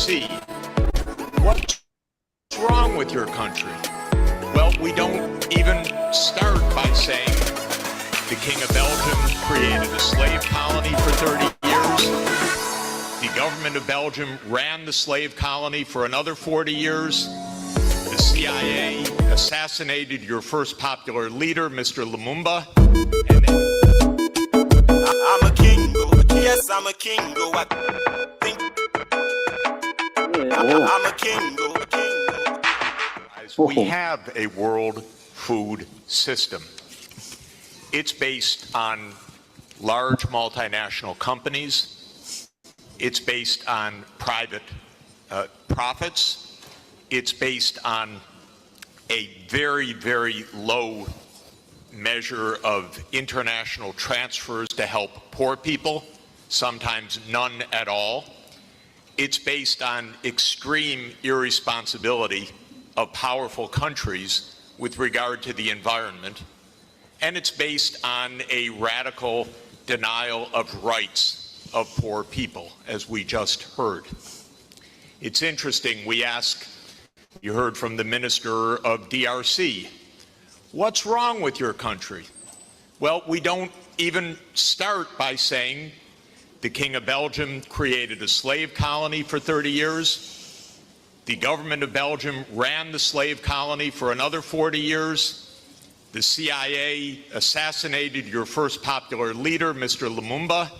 D.R.C. What's wrong with your country? Well, we don't even start by saying the King of Belgium created a slave colony for 30 years. The government of Belgium ran the slave colony for another 40 years. The CIA assassinated your first popular leader, Mr. Lumumba. And I'm a Kingo. Yes, I'm a Kingo. I'm a Kingo. We have a world food system. It's based on large multinational companies. It's based on private profits. It's based on a very, very low measure of international transfers to help poor people, sometimes none at all. It's based on extreme irresponsibility of powerful countries with regard to the environment. And it's based on a radical denial of rights of poor people, as we just heard. It's interesting, you heard from the Minister of D.R.C. What's wrong with your country? Well, we don't even start by saying the King of Belgium created a slave colony for 30 years. The government of Belgium ran the slave colony for another 40 years. The CIA assassinated your first popular leader, Mr. Lumumba,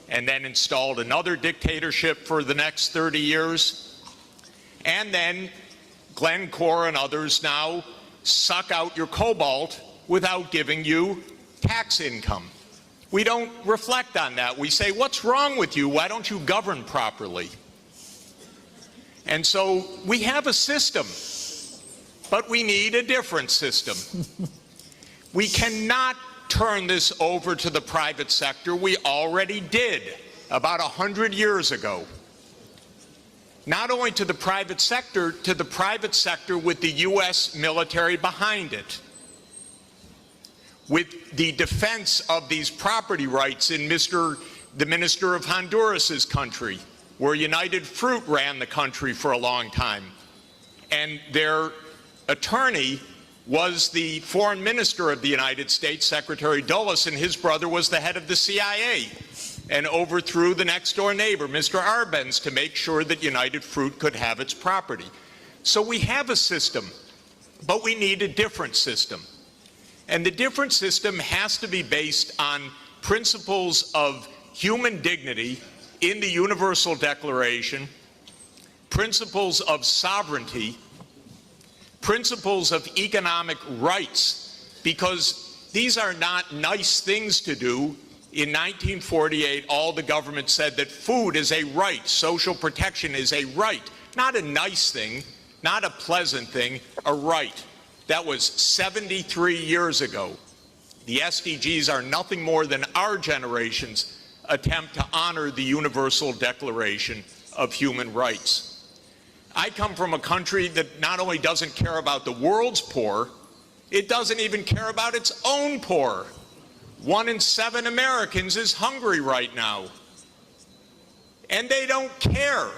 and then installed another dictatorship for the next 30 years. And then Glencore and others now suck out your cobalt without giving you tax income. We don't reflect on that. We say, what's wrong with you? Why don't you govern properly? And so we have a system, but we need a different system. We cannot turn this over to the private sector. We already did about 100 years ago. Not only to the private sector with the U.S. military behind it, with the defense of these property rights in the Minister of Honduras's country, where United Fruit ran the country for a long time. And their attorney was the foreign minister of the United States, Secretary Dulles, and his brother was the head of the CIA and overthrew the next door neighbor, Mr. Arbenz, to make sure that United Fruit could have its property. So we have a system, but we need a different system. And the different system has to be based on principles of human dignity in the Universal Declaration, principles of sovereignty, principles of economic rights, because these are not nice things to do. In 1948, all the government said that food is a right, social protection is a right, not a nice thing, not a pleasant thing, a right. That was 73 years ago. The SDGs are nothing more than our generation's attempt to honor the Universal Declaration of Human Rights. I come from a country that not only doesn't care about the world's poor, it doesn't even care about its own poor. 1 in 7 Americans is hungry right now. And they don't care.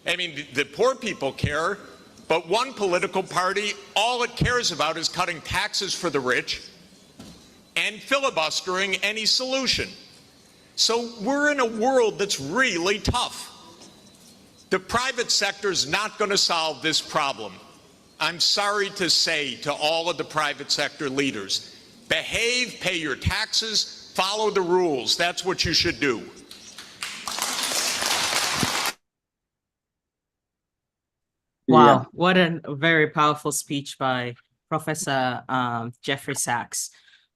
I mean, the poor people care, but one political party, all it cares about is cutting taxes for the rich and filibustering any solution. So we're in a world that's really tough. The private sector is not going to solve this problem. I'm sorry to say to all of the private sector leaders, behave, pay your taxes, follow the rules. That's what you should do. Wow, what a very powerful speech by Professor Jeffrey Sachs,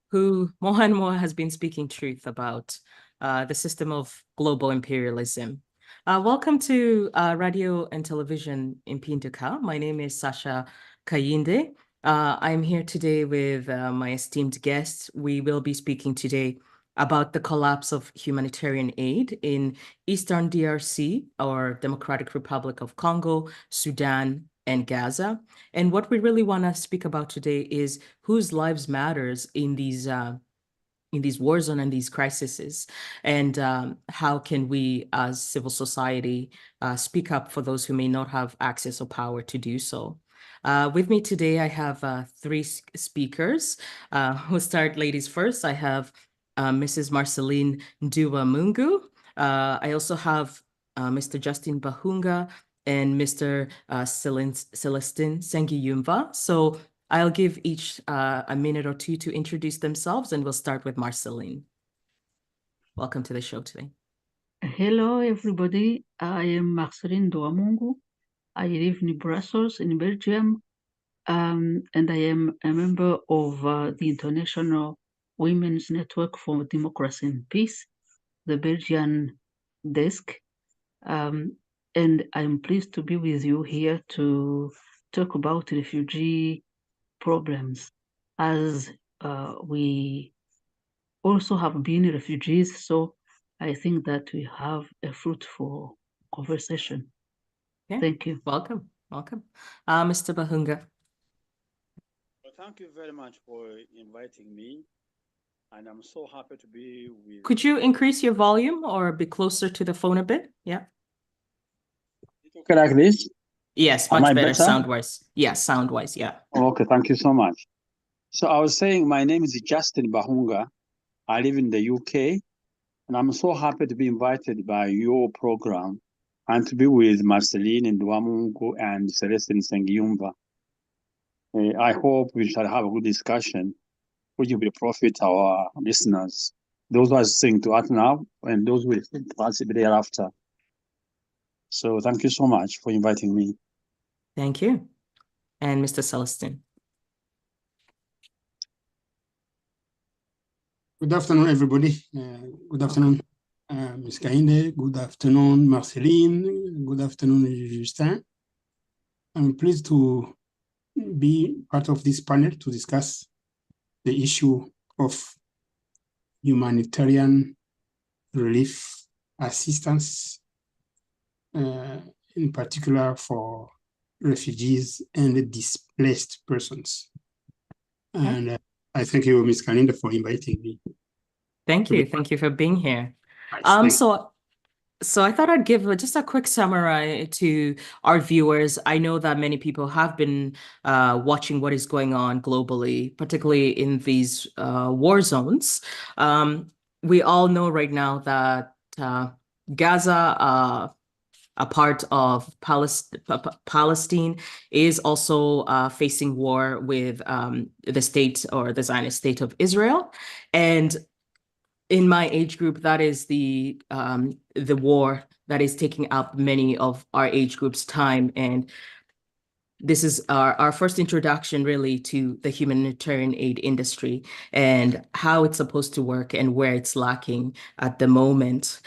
who more and more has been speaking truth about the system of global imperialism. Welcome to Radio and Television in Pinduka. My name is Sasha Kayinde. I'm here today with my esteemed guests. We will be speaking today about the collapse of humanitarian aid in Eastern DRC, or Democratic Republic of Congo, Sudan, and Gaza. And what we really want to speak about today is whose lives matters in these in these war zones and these crises, and how can we as civil society speak up for those who may not have access or power to do so. With me today, I have three speakers. We'll start ladies first. I have Mrs. Marcelline Nduwamungu. I also have Mr. Justin Bahunga and Mr. Célestin Nsengiyumva. So I'll give each a minute or two to introduce themselves, and we'll start with Marcelline. Welcome to the show today. Hello, everybody. I am Marcelline Nduwamungu. I live in Brussels, in Belgium, and I am a member of the International Women's Network for Democracy and Peace, the Belgian desk. And I'm pleased to be with you here to talk about refugee problems, as we also have been refugees. So I think that we have a fruitful conversation. Yeah. Thank you. Welcome. Mr. Bahunga. Well, thank you very much for inviting me. And I'm so happy to be with... Could you increase your volume or be closer to the phone a bit? Yeah. Okay, like this? Yes, Am much I better better? sound-wise. Yes, sound-wise, yeah. Okay, thank you so much. So I was saying my name is Justin Bahunga. I live in the UK, and I'm so happy to be invited by your program and to be with Marcelline Nduwamungu and Célestin Nsengiyumva. I hope we shall have a good discussion, which will profit our listeners, those who are listening to us now, and those who will listen to us thereafter. So thank you so much for inviting me. Thank you. And Mr. Célestin. Good afternoon, everybody. Good afternoon, Ms. Kainde. Good afternoon, Marcelline. Good afternoon, Justin. I'm pleased to be part of this panel to discuss the issue of humanitarian relief assistance, in particular for refugees and displaced persons. And I thank you, Ms. Kainde, for inviting me. Thank you. Thank you for being here. So I thought I'd give just a quick summary to our viewers. I know that many people have been watching what is going on globally, particularly in these war zones. We all know right now that Gaza, a part of Palestine, is also facing war with the state, or the Zionist state of Israel. And in my age group, that is the war that is taking up many of our age group's time. And this is our first introduction really to the humanitarian aid industry and how it's supposed to work and where it's lacking at the moment.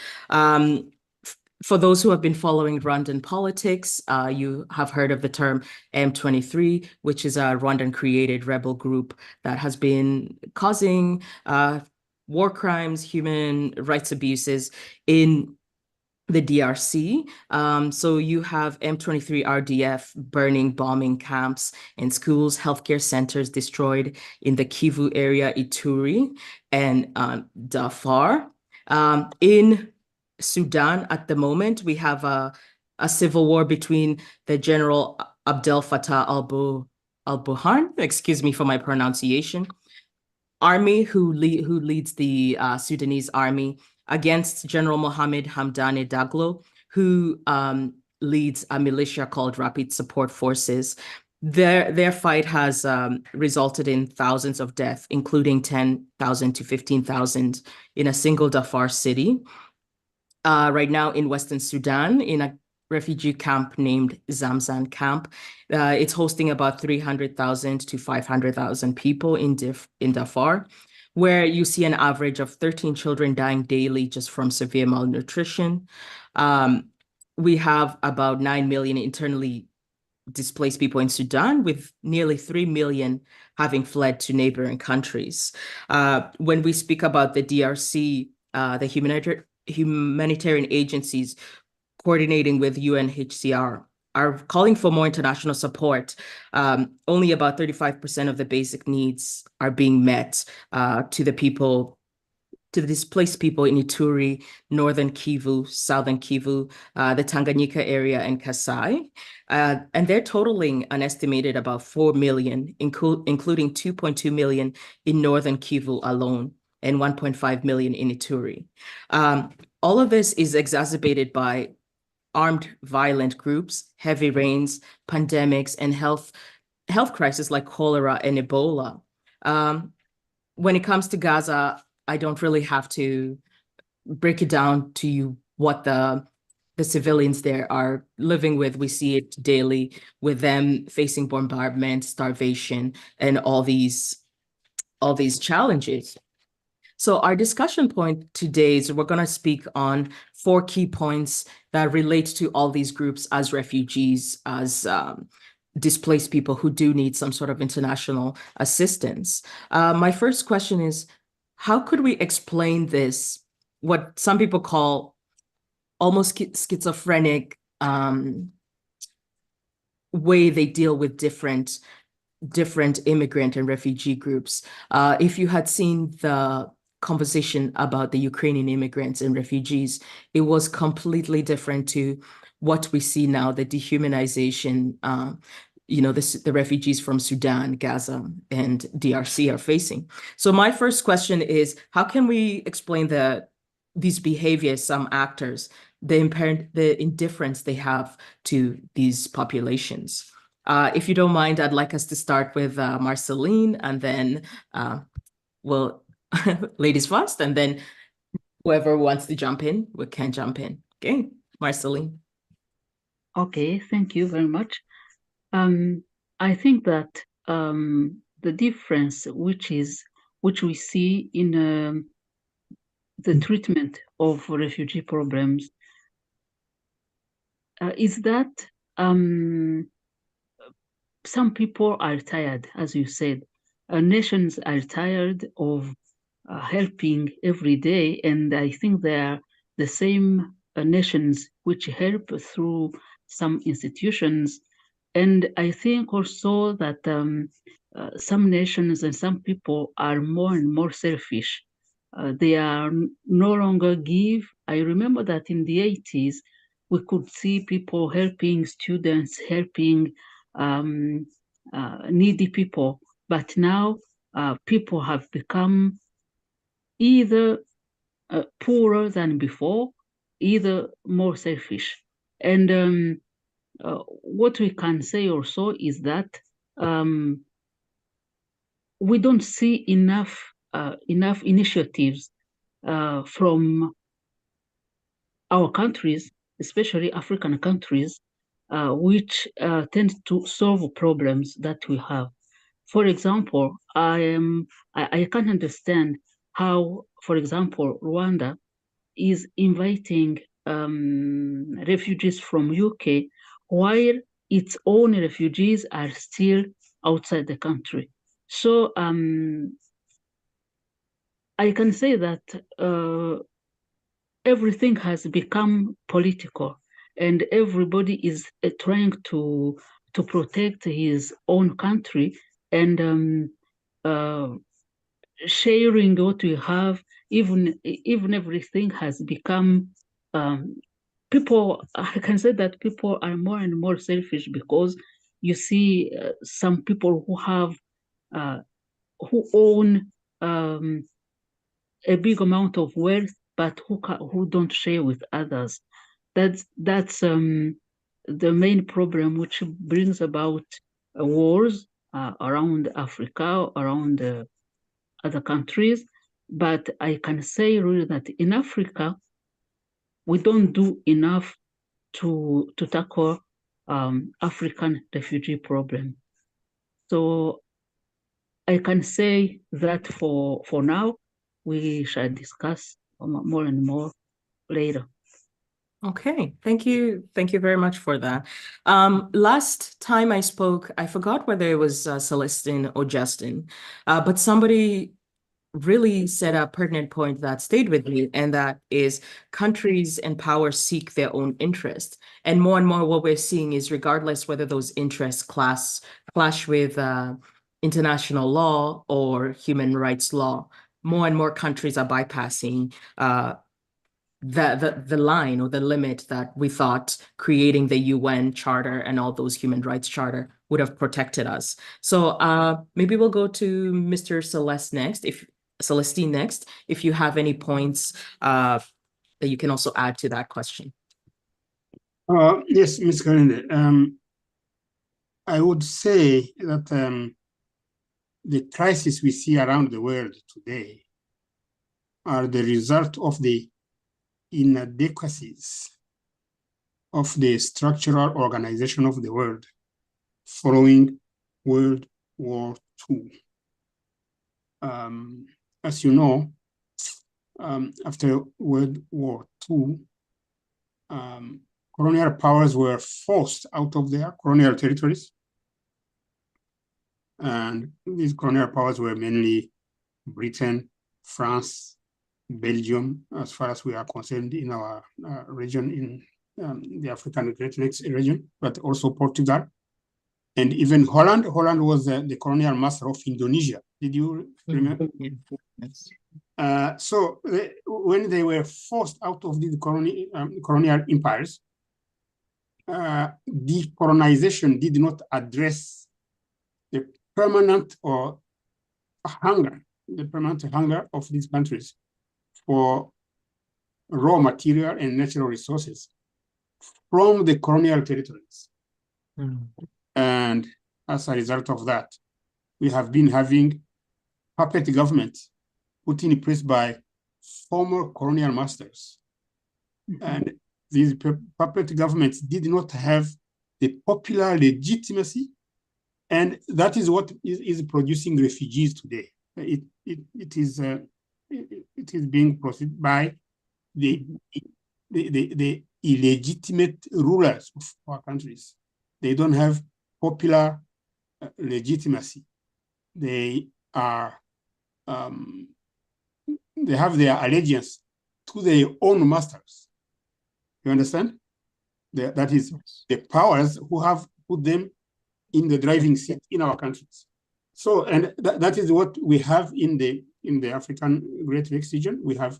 For those who have been following Rwandan politics, you have heard of the term M23, which is a Rwandan-created rebel group that has been causing war crimes, human rights abuses in the DRC. So you have M23 RDF burning, bombing camps and schools, healthcare centers destroyed in the Kivu area, Ituri, and Darfur. In Sudan at the moment, we have a civil war between the General Abdel Fattah al-Burhan, excuse me for my pronunciation, army who leads the Sudanese army against General Mohammed Hamdani Daglo, who leads a militia called Rapid Support Forces. Their fight has resulted in thousands of deaths, including 10,000 to 15,000 in a single Darfur city. Right now in Western Sudan, in a refugee camp named Zamzam Camp, it's hosting about 300,000 to 500,000 people in Darfur, where you see an average of 13 children dying daily just from severe malnutrition. We have about 9 million internally displaced people in Sudan, with nearly 3 million having fled to neighboring countries. When we speak about the DRC, the humanitarian agencies coordinating with UNHCR are calling for more international support. Only about 35% of the basic needs are being met to the people to the displaced people in Ituri, Northern Kivu, Southern Kivu, the Tanganyika area, and Kasai. And they're totaling an estimated about 4 million, including 2.2 million in Northern Kivu alone and 1.5 million in Ituri. All of this is exacerbated by armed violent groups, heavy rains, pandemics, and health crises like cholera and Ebola. When it comes to Gaza, I don't really have to break it down to you what the civilians there are living with. We see it daily with them facing bombardment, starvation, and all these challenges. So our discussion point today is we're going to speak on 4 key points that relate to all these groups as refugees, as displaced people who do need some sort of international assistance. My first question is, how could we explain this, what some people call almost schizophrenic way they deal with different immigrant and refugee groups? If you had seen the conversation about the Ukrainian immigrants and refugees, it was completely different to what we see now, the dehumanization, the refugees from Sudan, Gaza, and DRC are facing. So my first question is, how can we explain these behaviors, some actors, the indifference they have to these populations? If you don't mind, I'd like us to start with Marcelline, and then ladies first, and then whoever wants to jump in, we can jump in. Okay, Marcelline. Okay, thank you very much. I think that the difference which we see in the treatment of refugee problems is that some people are tired, as you said. Nations are tired of helping every day, and I think they are the same nations which help through some institutions. And I think also that some nations and some people are more and more selfish. They are no longer give. I remember that in the 80s, we could see people helping students, helping needy people. But now people have become either poorer than before, either more selfish. And what we can say also is that we don't see enough initiatives from our countries, especially African countries, which tend to solve problems that we have. For example, I can't understand how, for example, Rwanda is inviting refugees from UK while its own refugees are still outside the country. So I can say that everything has become political, and everybody is trying to protect his own country and sharing what we have. Even everything has become people. I can say that people are more and more selfish, because you see some people who have who own a big amount of wealth, but who don't share with others. That's the main problem, which brings about wars around Africa, around other countries. But I can say really that in Africa, we don't do enough to tackle African refugee problem. So I can say that for now, we shall discuss more and more later. Okay, thank you very much for that. Last time I spoke, I forgot whether it was Célestin or Justin, but somebody really said a pertinent point that stayed with me, and that is countries and powers seek their own interest. And more what we're seeing is, regardless whether those interests clash with international law or human rights law, more and more countries are bypassing the line or the limit that we thought creating the UN Charter and all those human rights charter would have protected us. So maybe we'll go to Mr. Célestin next, if you have any points that you can also add to that question. Yes, Ms. Karinde. I would say that the crises we see around the world today are the result of the inadequacies of the structural organization of the world following World War II. As you know, after World War II, colonial powers were forced out of their colonial territories. And these colonial powers were mainly Britain, France, Belgium, as far as we are concerned in our region, in the African Great Lakes region, but also Portugal, and even Holland. Holland was the colonial master of Indonesia. Did you remember? Yes. So when they were forced out of these colonial empires, decolonization did not address the permanent hunger of these countries for raw material and natural resources from the colonial territories. And as a result of that, we have been having puppet governments put in place by former colonial masters. And these puppet governments did not have the popular legitimacy, and that is what is producing refugees today. It is being proceeded by the illegitimate rulers of our countries. They don't have popular legitimacy. They are they have their allegiance to their own masters. You understand? That is the powers who have put them in the driving seat in our countries. So, and that is what we have in the African Great Lakes region. We have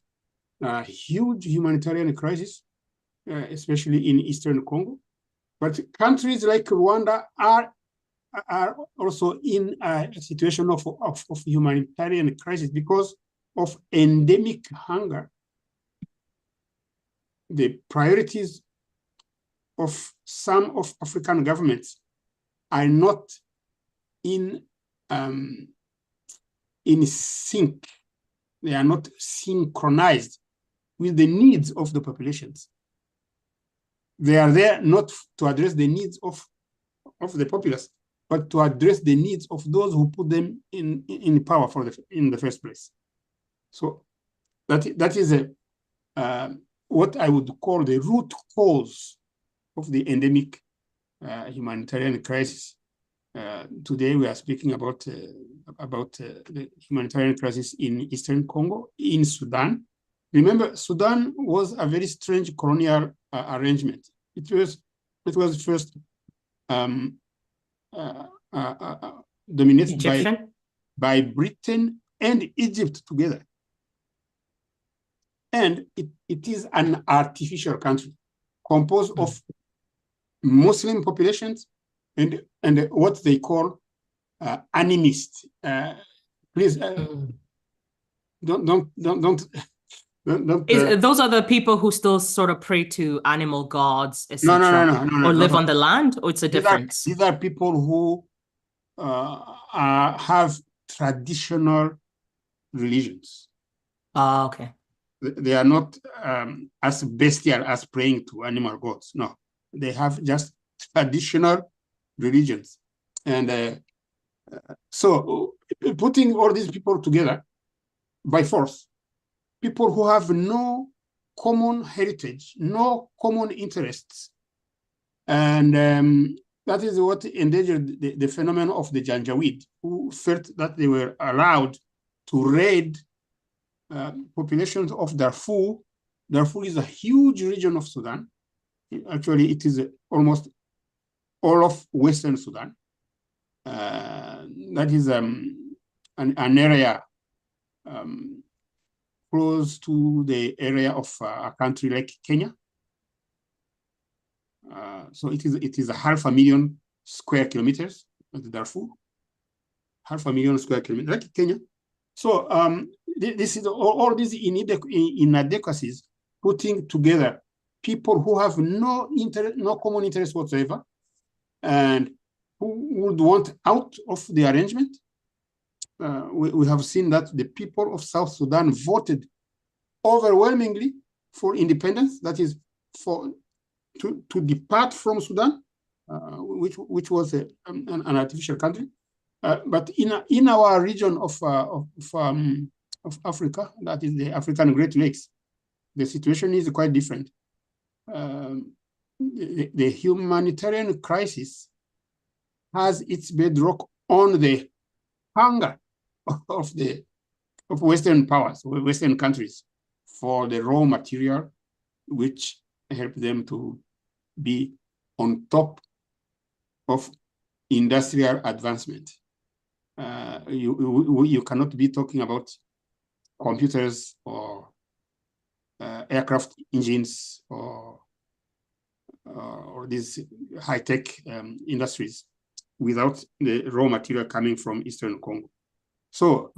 a huge humanitarian crisis, especially in Eastern Congo. But countries like Rwanda are also in a situation of humanitarian crisis because of endemic hunger. The priorities of some of African governments are not in sync. They are not synchronized with the needs of the populations. They are there not to address the needs of the populace, but to address the needs of those who put them in power in the first place. So that is what I would call the root cause of the endemic humanitarian crisis. Today we are speaking about the humanitarian crisis in Eastern Congo, in Sudan. Remember, Sudan was a very strange colonial arrangement. It was first dominated by Britain and Egypt together. And it is an artificial country composed of Muslim populations and what they call animists. Please don't. Those are the people who still sort of pray to animal gods, etc., or live on the land, or it's a difference? These are people who have traditional religions. Okay. They are not as bestial as praying to animal gods. No, they have just traditional religions. And so putting all these people together by force, people who have no common heritage, no common interests. And that is what endangered the phenomenon of the Janjaweed, who felt that they were allowed to raid populations of Darfur. Darfur is a huge region of Sudan. Actually, it is almost all of Western Sudan. That is an area close to the area of a country like Kenya. So it is a 500,000 square kilometers, Darfur, 500,000 square kilometers, like Kenya. So this is all these inadequacies putting together people who have no common interest whatsoever, and who would want out of the arrangement. We have seen that the people of South Sudan voted overwhelmingly for independence, that is to depart from Sudan, which was an artificial country. But in our region of Africa, that is the African Great Lakes, the situation is quite different. The humanitarian crisis has its bedrock on the hunger of Western powers, Western countries, for the raw material, which help them to be on top of industrial advancement. You cannot be talking about computers or aircraft engines or these high-tech industries without the raw material coming from Eastern Congo. So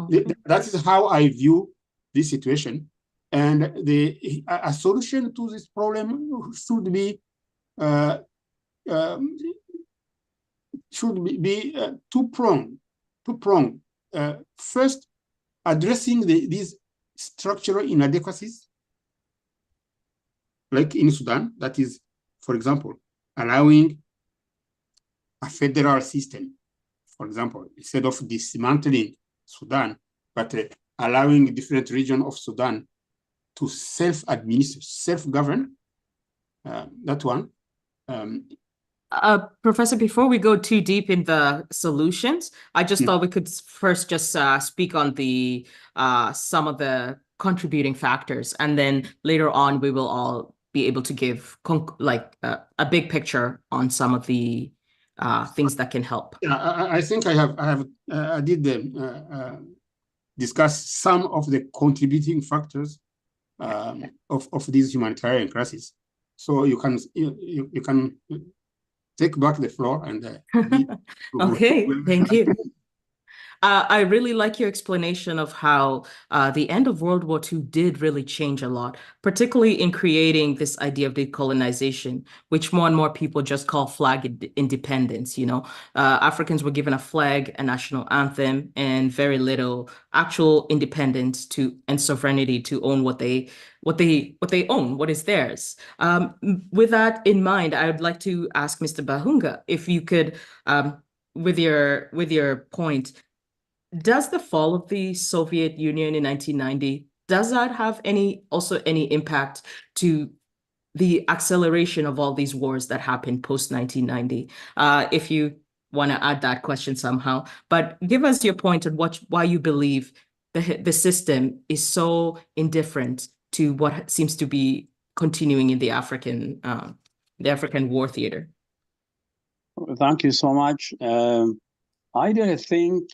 that is how I view this situation. And a solution to this problem should be two-pronged. First, addressing these structural inadequacies, like in Sudan, that is, for example, allowing a federal system, for example, instead of dismantling Sudan, but allowing different regions of Sudan to self-administer, self-govern. That one. Professor, before we go too deep in the solutions, I just thought we could first just speak on the some of the contributing factors, and then later on we will all be able to give a big picture on some of the things that can help. Yeah, I think I did discuss some of the contributing factors of this humanitarian crisis. So you can take back the floor and okay, thank you. I really like your explanation of how the end of World War II did really change a lot, particularly in creating this idea of decolonization, which more and more people just call flag independence. You know, Africans were given a flag, a national anthem, and very little actual independence and sovereignty to own what they own, what is theirs. With that in mind, I would like to ask Mr. Bahunga if you could, with your point, does the fall of the Soviet Union in 1990, does that have any impact to the acceleration of all these wars that happened post 1990? If you want to add that question somehow, but give us your point on why you believe the system is so indifferent to what seems to be continuing in the African war theater. Thank you so much. I don't think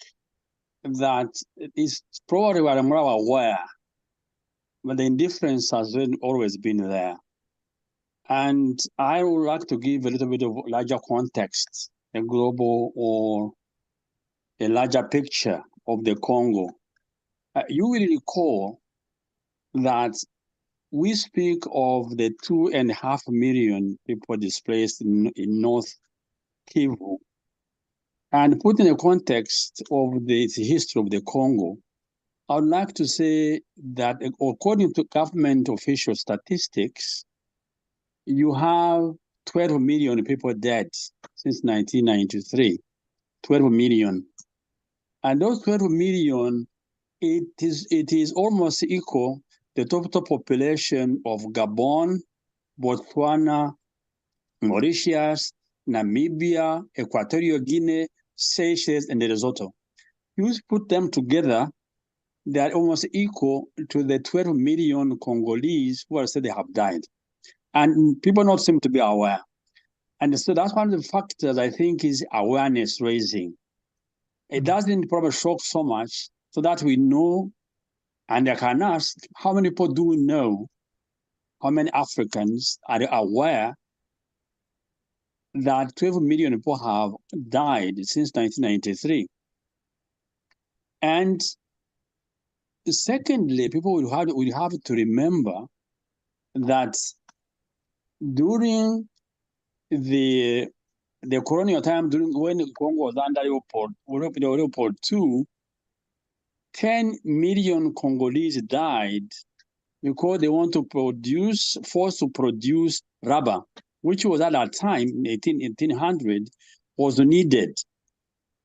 that it's probably what I'm more aware, but the indifference has always been there. And I would like to give a little bit of larger context, a global or a larger picture of the Congo. You will recall that we speak of the 2.5 million people displaced in North Kivu. And put in the context of the history of the Congo, I would like to say that according to government official statistics, you have 12 million people dead since 1993, 12 million. And those 12 million, it is almost equal to the total population of Gabon, Botswana, Mauritius, Namibia, Equatorial Guinea, Seychelles, and Lesotho. You put them together, they are almost equal to the 12 million Congolese who are said they have died. And people not seem to be aware. And so that's one of the factors I think is awareness raising. It doesn't probably shock so much so that we know And I can ask, how many people do know, how many Africans are aware that 12 million people have died since 1993? And secondly, people will have to remember that during the colonial time, when Congo was under Leopold II, 10 million Congolese died because they want to forced to produce rubber, which was at that time, 1800, was needed.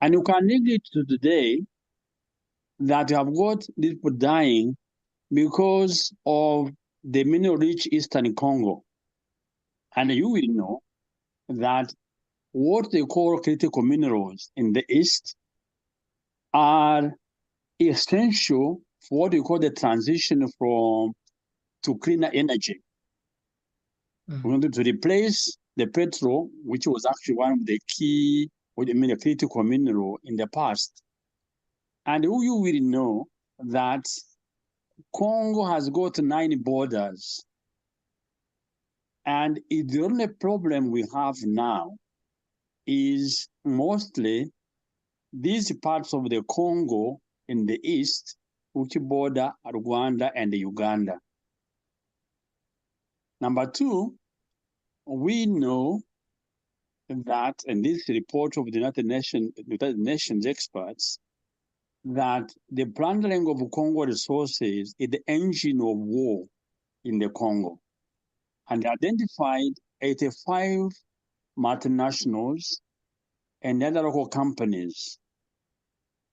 And you can link it to today that you have got these people dying because of the mineral-rich Eastern Congo. And you will know that what they call critical minerals in the East are essential for what we call the transition to cleaner energy. We wanted to replace the petrol, which was actually one of the key, a critical mineral in the past. And you will know that Congo has got 9 borders. And the only problem we have now is mostly these parts of the Congo in the east, which border Rwanda and Uganda. Number 2, we know that, and this report of the United Nations experts, that the plundering of Congo resources is the engine of war in the Congo. And they identified 85 multinationals and other local companies.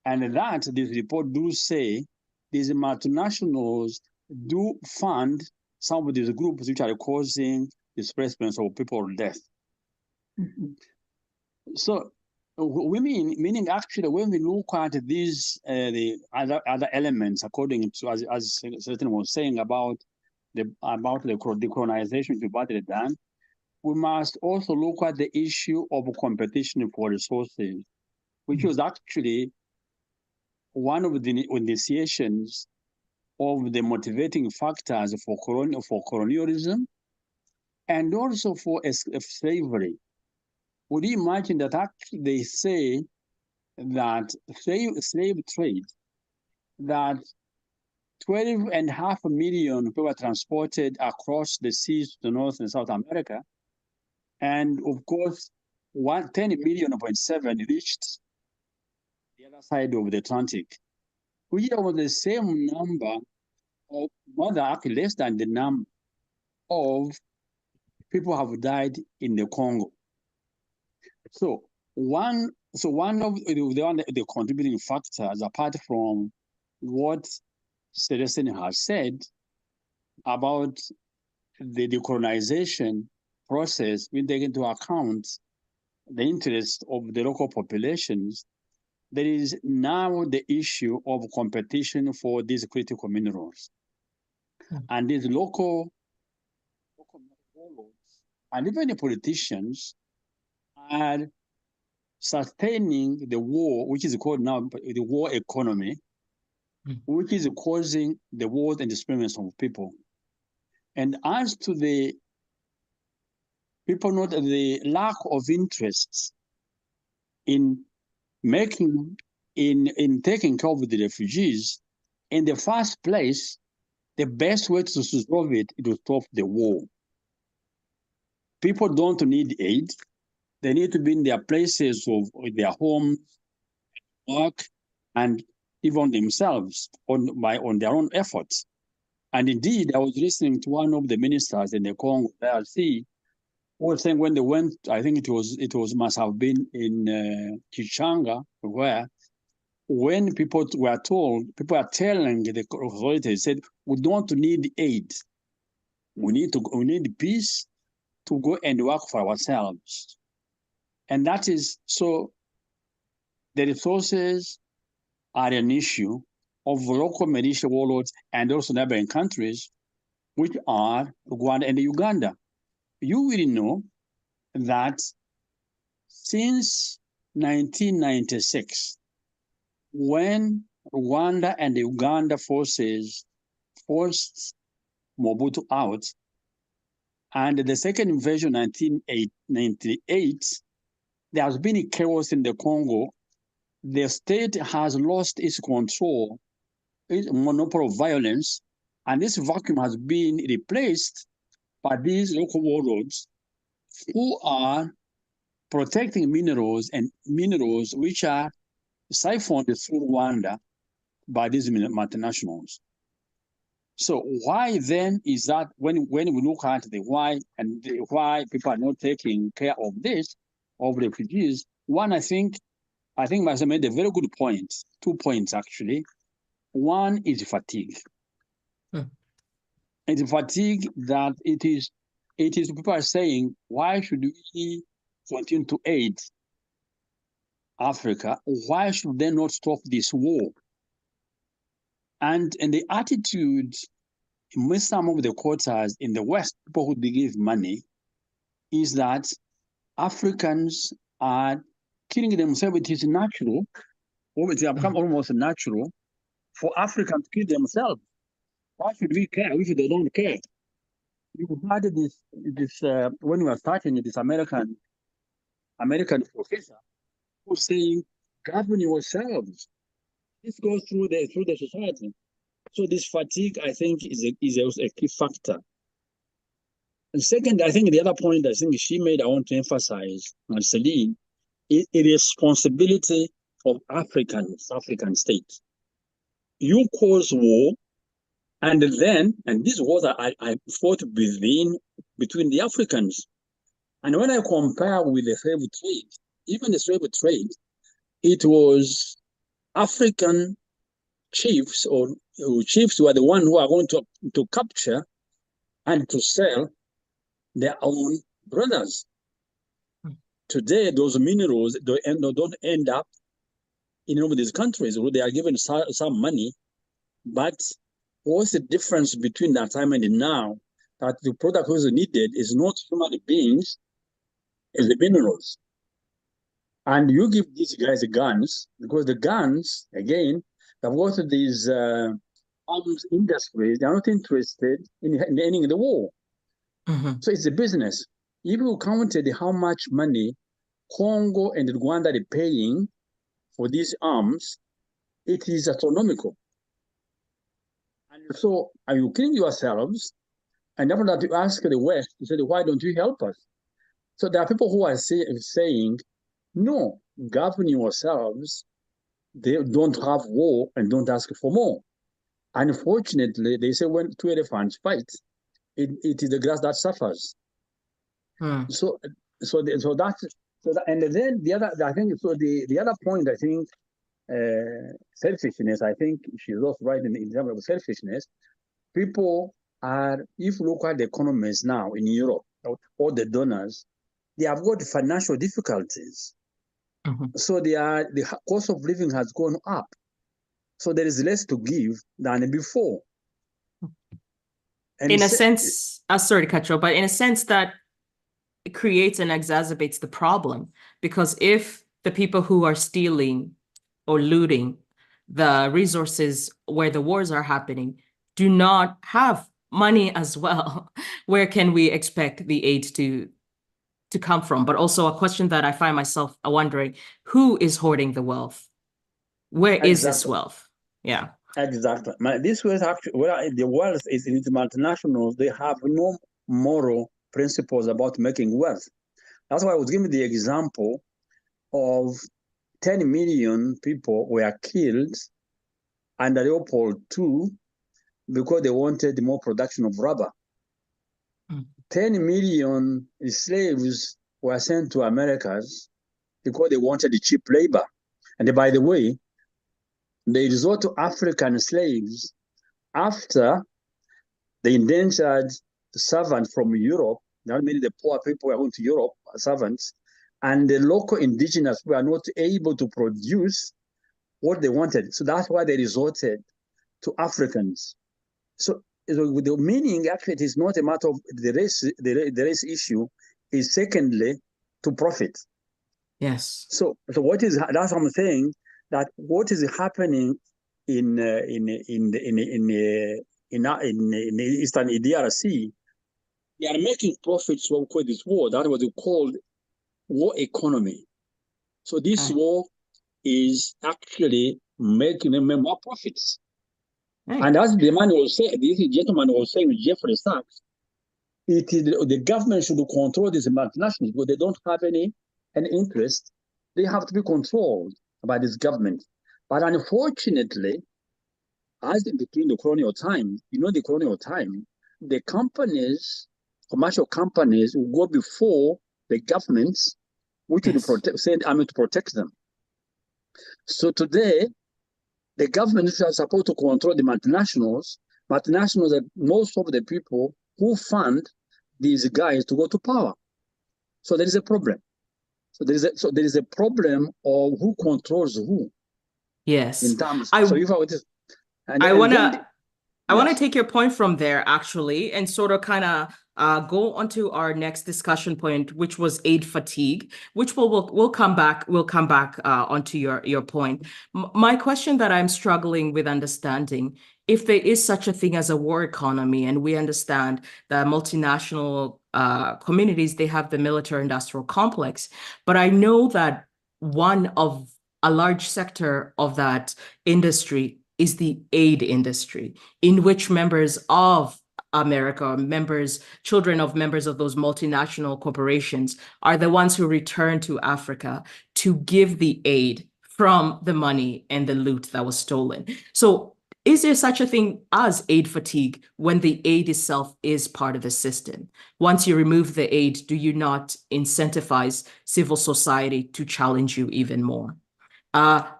And that, this report do say, these multinationals do fund some of these groups which are causing displacements of people or death. So, meaning actually, when we look at these, the other elements, according to, as Célestin was saying about the decolonization to battle done, we must also look at the issue of competition for resources, which was actually one of the initiations of the motivating factors for colonialism and also for slavery. Would you imagine that actually they say that slave trade, that 12.5 million people were transported across the seas to North and South America, and of course, 10.7 million reached the other side of the Atlantic. We have the same number of, actually less than the number of people have died in the Congo. So one of the contributing factors, apart from what Célestin has said about the decolonization process, we take into account the interest of the local populations. There is now the issue of competition for these critical minerals. And these local minerals, and even the politicians, are sustaining the war, which is called now the war economy, which is causing the wars and displacements of people. And as to the people, not the lack of interest in taking care of the refugees, in the first place, the best way to solve it is to stop the war. People don't need aid. They need to be in their places of their homes, work, and even themselves on their own efforts. And indeed, I was listening to one of the ministers in the Congo, DRC, who was saying when they went, I think it must have been in Kichanga, where when people are telling the authorities, said, we don't need aid. We need peace to go and work for ourselves. And that is, so the resources are an issue of local militia warlords and also neighboring countries, which are Rwanda and Uganda. You will know that since 1996, when Rwanda and the Uganda forces forced Mobutu out. And the second invasion, 1998, there has been chaos in the Congo. The state has lost its control, its monopoly of violence, and this vacuum has been replaced by these local warlords who are protecting minerals and minerals which are siphoned through Rwanda by these multinationals. So why then is that when we look at the why and why people are not taking care of this, of refugees? One, I think Marcel made a very good point. 2 points actually. One is fatigue. It's fatigue that it is people are saying, why should we continue to aid Africa? Why should they not stop this war? And the attitude in some of the quarters in the West, people who give money, is that Africans are killing themselves. It is natural, or it has become almost natural for Africans to kill themselves. Why should we care if they don't care? You had this when we were starting this American professor who was saying, govern yourselves. This goes through the society. So this fatigue, I think, is a key factor. And second, I think the other point I think she made, I want to emphasize, Marcelline, is a responsibility of African states. You cause war, and these wars are fought between the Africans. And when I compare with the slave trade, even the slave trade, it was African chiefs or chiefs who are the ones who are going to capture and to sell their own brothers. Today, those minerals don't end up in these countries where they are given some money, but what's the difference between that time and now? That the product who is needed is not human beings, it's the minerals. And you give these guys the guns, because the guns, again, they've got these arms industries, they're not interested in ending the war. So it's a business. If you counted how much money Congo and Rwanda are paying for these arms, it is astronomical. And so are you killing yourselves? And after that, you ask the West, you say, why don't you help us? So there are people who are saying, no, govern yourselves. They don't have war and don't ask for more. Unfortunately, they say when two elephants fight, it is the grass that suffers. So and then the other, I think, so the other point, I think, selfishness, I think she's also right in terms of selfishness. People are, if you look at the economies now in Europe, all the donors, they have got financial difficulties. So the cost of living has gone up. So there is less to give than before. And in a sense, sorry to cut you off, but in a sense that it creates and exacerbates the problem, because if the people who are stealing or looting the resources where the wars are happening do not have money as well, where can we expect the aid to come from? But also a question that I find myself wondering, who is hoarding the wealth? Where is this wealth? Yeah. Exactly. This was actually, the wealth is in the multinationals. They have no moral principles about making wealth. That's why I was giving the example of 10 million people were killed under Leopold II because they wanted more production of rubber. 10 million slaves were sent to Americas because they wanted cheap labor. And by the way, they resort to African slaves after the indentured servants from Europe, not many the poor people were going to Europe, servants, and the local indigenous were not able to produce what they wanted. So that's why they resorted to Africans. So the meaning, actually, it is not a matter of the race issue, is secondly to profit. Yes. So that's what I'm saying, that what is happening in Eastern DRC, they are making profits from this war. That was called war economy. So this war is actually making them more profits. And as the man was saying, this gentleman was saying, Jeffrey Sachs, it is the government should control these multinationals, but they don't have any interest. They have to be controlled by this government. But unfortunately, as between the colonial time, the colonial time, the companies, commercial companies, will go before the governments, which will send army to protect them. So today, the governments are supposed to control the multinationals. Multinationals are most of the people who fund these guys to go to power. So there is a problem. So there is a problem of who controls who. Yes. In terms. I want to take your point from there, actually, and sort of kind of go on to our next discussion point, which was aid fatigue, which we'll come back onto your point. My question that I'm struggling with understanding, if there is such a thing as a war economy, and we understand that multinational communities, they have the military industrial complex, but I know that one of a large sector of that industry is the aid industry, in which members of America, children of members of those multinational corporations are the ones who return to Africa to give the aid from the money and the loot that was stolen. So is there such a thing as aid fatigue when the aid itself is part of the system? Once you remove the aid, do you not incentivize civil society to challenge you even more?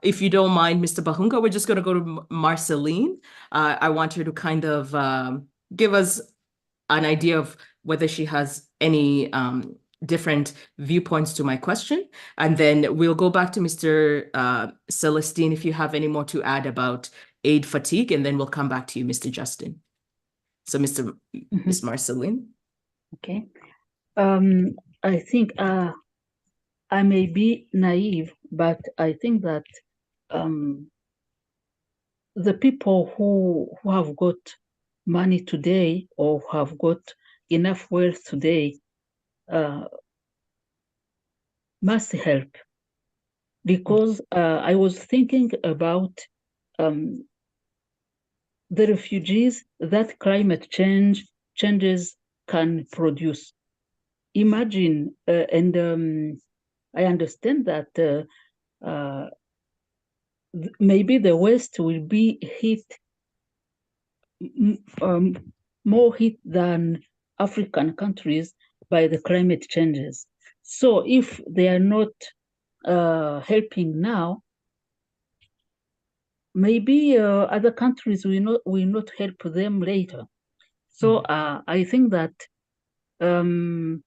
If you don't mind, Mr. Bahunga, we're just going to go to Marcelline. I want her to kind of give us an idea of whether she has any different viewpoints to my question. And then we'll go back to Mr. Célestin if you have any more to add about aid fatigue, and then we'll come back to you, Mr. Justin. So, Ms. Marcelline. Okay. I think I may be naive, but I think that the people who have got money today or who have got enough wealth today must help. Because I was thinking about the refugees that climate changes can produce. Imagine, and I understand that maybe the West will be hit more hit than African countries by the climate changes. So if they are not helping now, maybe other countries will not help them later. So I think that the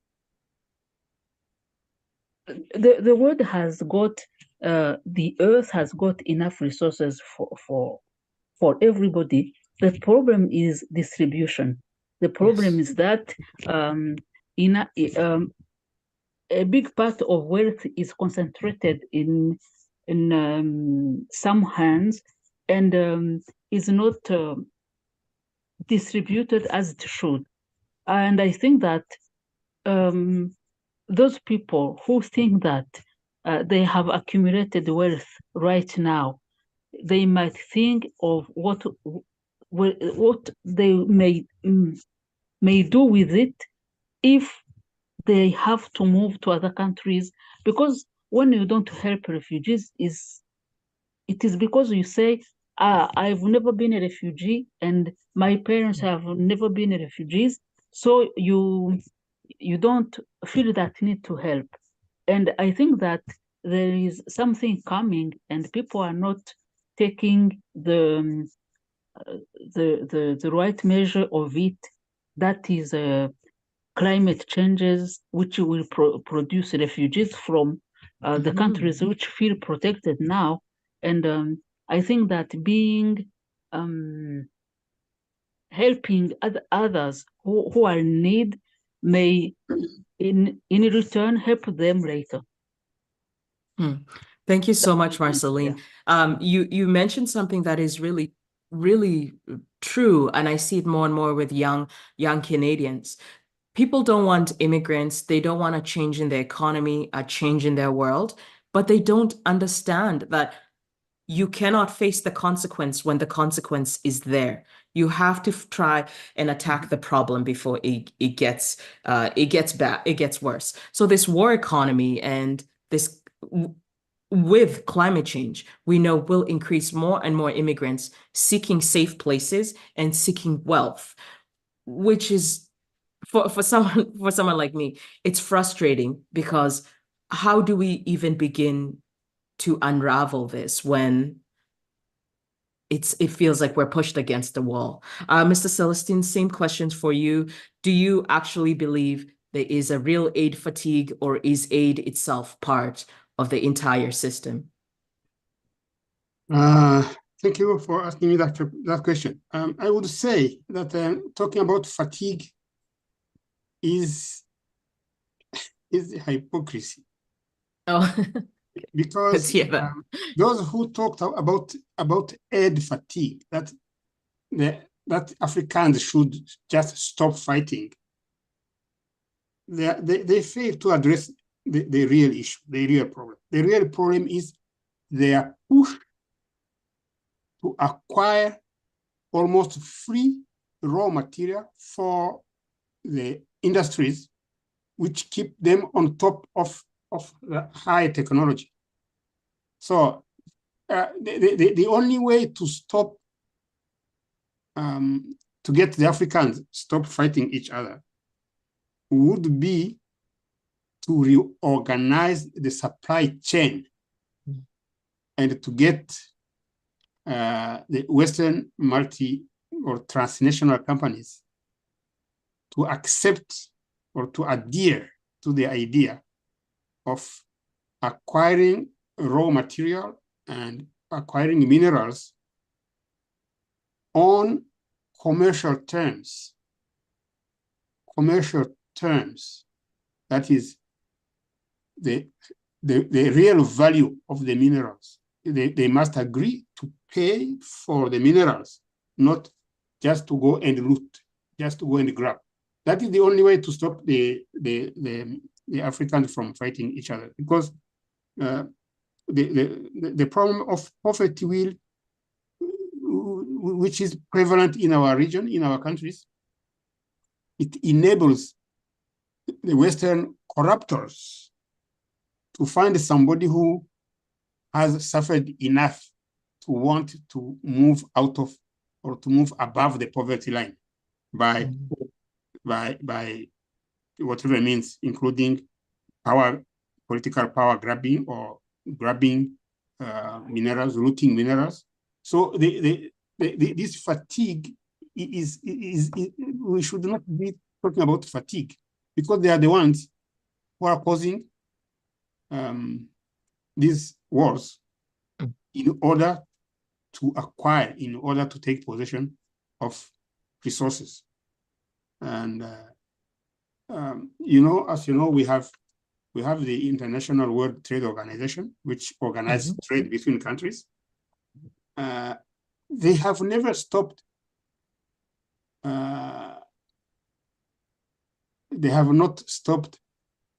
world has got the earth has got enough resources for everybody. The problem is distribution. The problem is that a big part of wealth is concentrated in some hands and is not distributed as it should. And I think that those people who think that they have accumulated wealth right now, they might think of what they may do with it if they have to move to other countries. Because when you don't help refugees, it is because you say, I've never been a refugee and my parents have never been refugees, so you don't feel that need to help. And I think that there is something coming and people are not taking the right measure of it. That is climate changes, which will produce refugees from the countries which feel protected now. And I think that being helping others who are in need may in return help them later. Thank you so much, Marcelline. You mentioned something that is really, really true, and I see it more and more with young Canadians. People don't want immigrants. They don't want a change in their economy, a change in their world, but they don't understand that you cannot face the consequence when the consequence is there. You have to try and attack the problem before it gets bad, it gets worse. So this war economy and this with climate change, we know will increase more and more immigrants seeking safe places and seeking wealth, which is for someone like me, it's frustrating because how do we even begin to unravel this when it feels like we're pushed against the wall? Mr. Célestin, same questions for you. Do you actually believe there is a real aid fatigue, or is aid itself part of the entire system? Thank you for asking me that question. I would say that talking about fatigue is hypocrisy. Oh, because those who talked about aid fatigue, that Africans should just stop fighting, they fail to address the real issue, the real problem. The real problem is their push to acquire almost free raw material for the industries which keep them on top of the high technology. So the only way to stop, to get the Africans stop fighting each other would be to reorganize the supply chain and to get the Western multi or transnational companies to accept or to adhere to the idea of acquiring raw material and acquiring minerals on commercial terms. That is the real value of the minerals. They must agree to pay for the minerals, not just to go and loot, just to go and grab. That is the only way to stop the Africans from fighting each other, because the problem of poverty which is prevalent in our region, in our countries, it enables the Western corruptors to find somebody who has suffered enough to want to move out of or to move above the poverty line by whatever means, including political power grabbing or grabbing minerals, looting minerals. So this fatigue is we should not be talking about fatigue, because they are the ones who are causing these wars in order to acquire, in order to take possession of resources. And as you know, we have the International World Trade Organization, which organizes trade between countries. They have never stopped. They have not stopped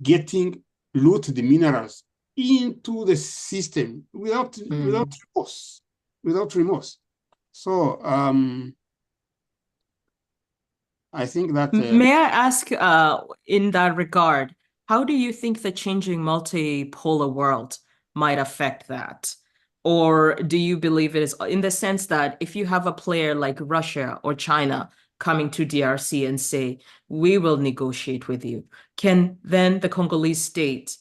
getting looted minerals into the system without remorse. So I think that may I ask, in that regard, how do you think the changing multipolar world might affect that? Or do you believe it is in the sense that if you have a player like Russia or China coming to DRC and say, we will negotiate with you, can then the Congolese state,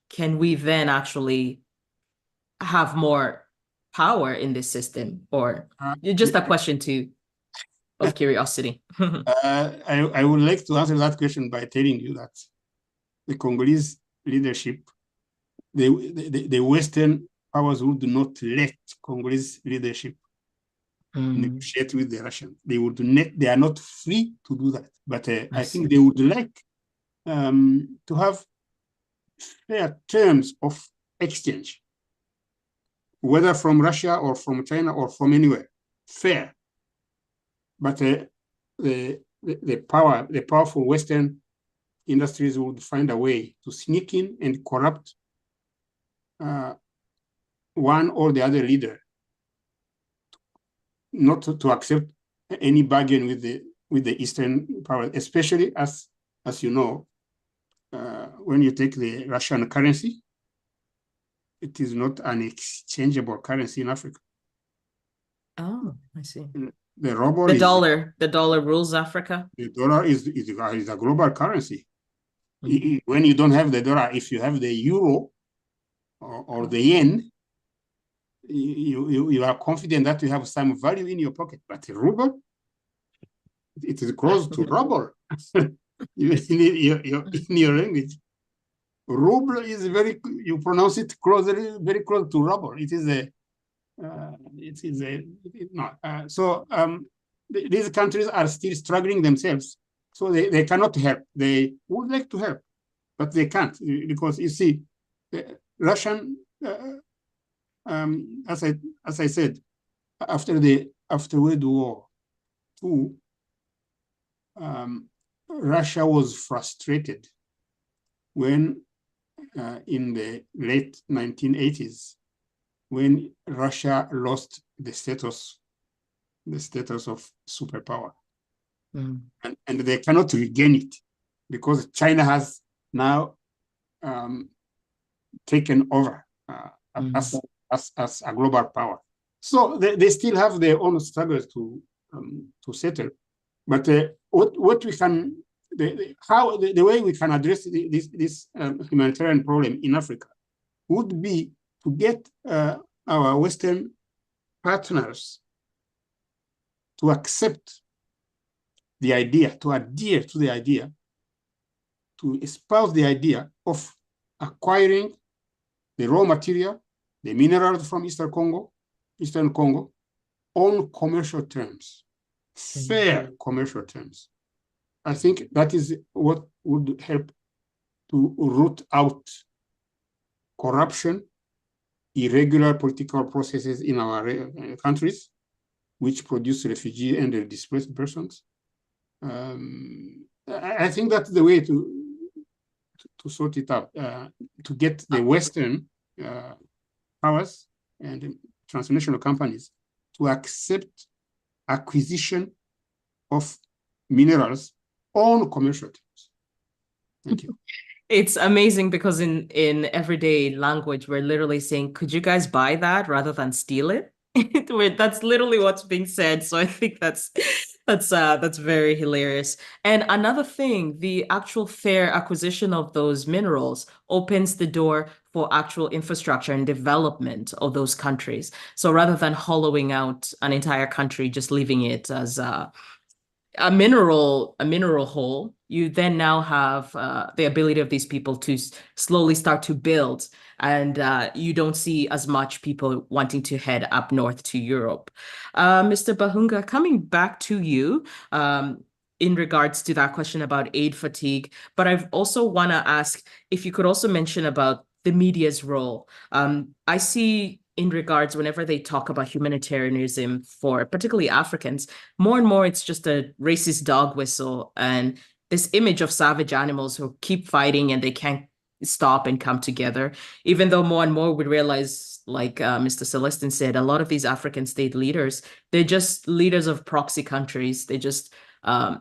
can we then actually have more power in this system? Or just a question of curiosity. I would like to answer that question by telling you that the Congolese leadership, the Western powers would not let Congolese leadership negotiate with the Russians. They are not free to do that. But I think they would like to have fair terms of exchange. whether from Russia or from China or from anywhere, fair. But the powerful Western industries would find a way to sneak in and corrupt one or the other leader, not to accept any bargain with the Eastern power, especially as you know, when you take the Russian currency, it is not an exchangeable currency in Africa. Oh, I see. The ruble, the dollar rules Africa. The dollar is a global currency. When you don't have the dollar, if you have the euro or the yen, you are confident that you have some value in your pocket. But the ruble, it is close to ruble. in your language, ruble is you pronounce it very close to ruble. These countries are still struggling themselves, so they cannot help. They would like to help, but they can't, because you see, the Russian, as I said, after World War II, Russia was frustrated when in the late 1980s, when Russia lost the status of superpower. And they cannot regain it because China has now taken over as a global power. So they still have their own struggles to settle. But what we can, the way we can address this humanitarian problem in Africa would be to get our Western partners to accept the idea, to adhere to the idea, to espouse the idea of acquiring the raw material, the minerals from Eastern Congo, on commercial terms, fair commercial terms. I think that is what would help to root out corruption, irregular political processes in our countries, which produce refugee and displaced persons. I think that's the way to sort it out, to get the Western powers and transnational companies to accept acquisition of minerals on commercial terms. Thank you. It's amazing because in everyday language, we're literally saying, could you guys buy that rather than steal it? That's literally what's being said. So I think that's very hilarious. And another thing, the actual fair acquisition of those minerals opens the door for actual infrastructure and development of those countries. So rather than hollowing out an entire country, just leaving it as a mineral hole, you then now have the ability of these people to slowly start to build, and you don't see as much people wanting to head up north to Europe. Mr. Bahunga, coming back to you in regards to that question about aid fatigue, but I also want to ask if you could also mention about the media's role. I see in regards, whenever they talk about humanitarianism for particularly Africans, more and more it's just a racist dog whistle and this image of savage animals who keep fighting and they can't stop and come together. Even though more and more we realize, like Mr. Célestin said, a lot of these African state leaders, they're just leaders of proxy countries. They're just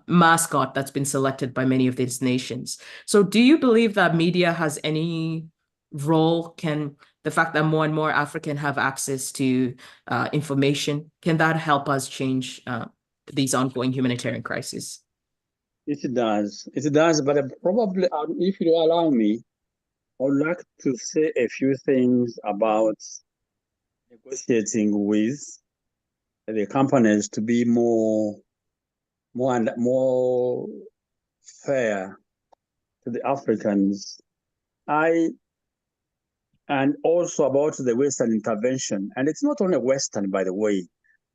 mascot that's been selected by many of these nations. So do you believe that media has any role? Can the fact that more and more Africans have access to information, can that help us change these ongoing humanitarian crises? It does, but probably, if you allow me, I would like to say a few things about negotiating with the companies to be more fair to the Africans. And also about the Western intervention. And it's not only Western, by the way.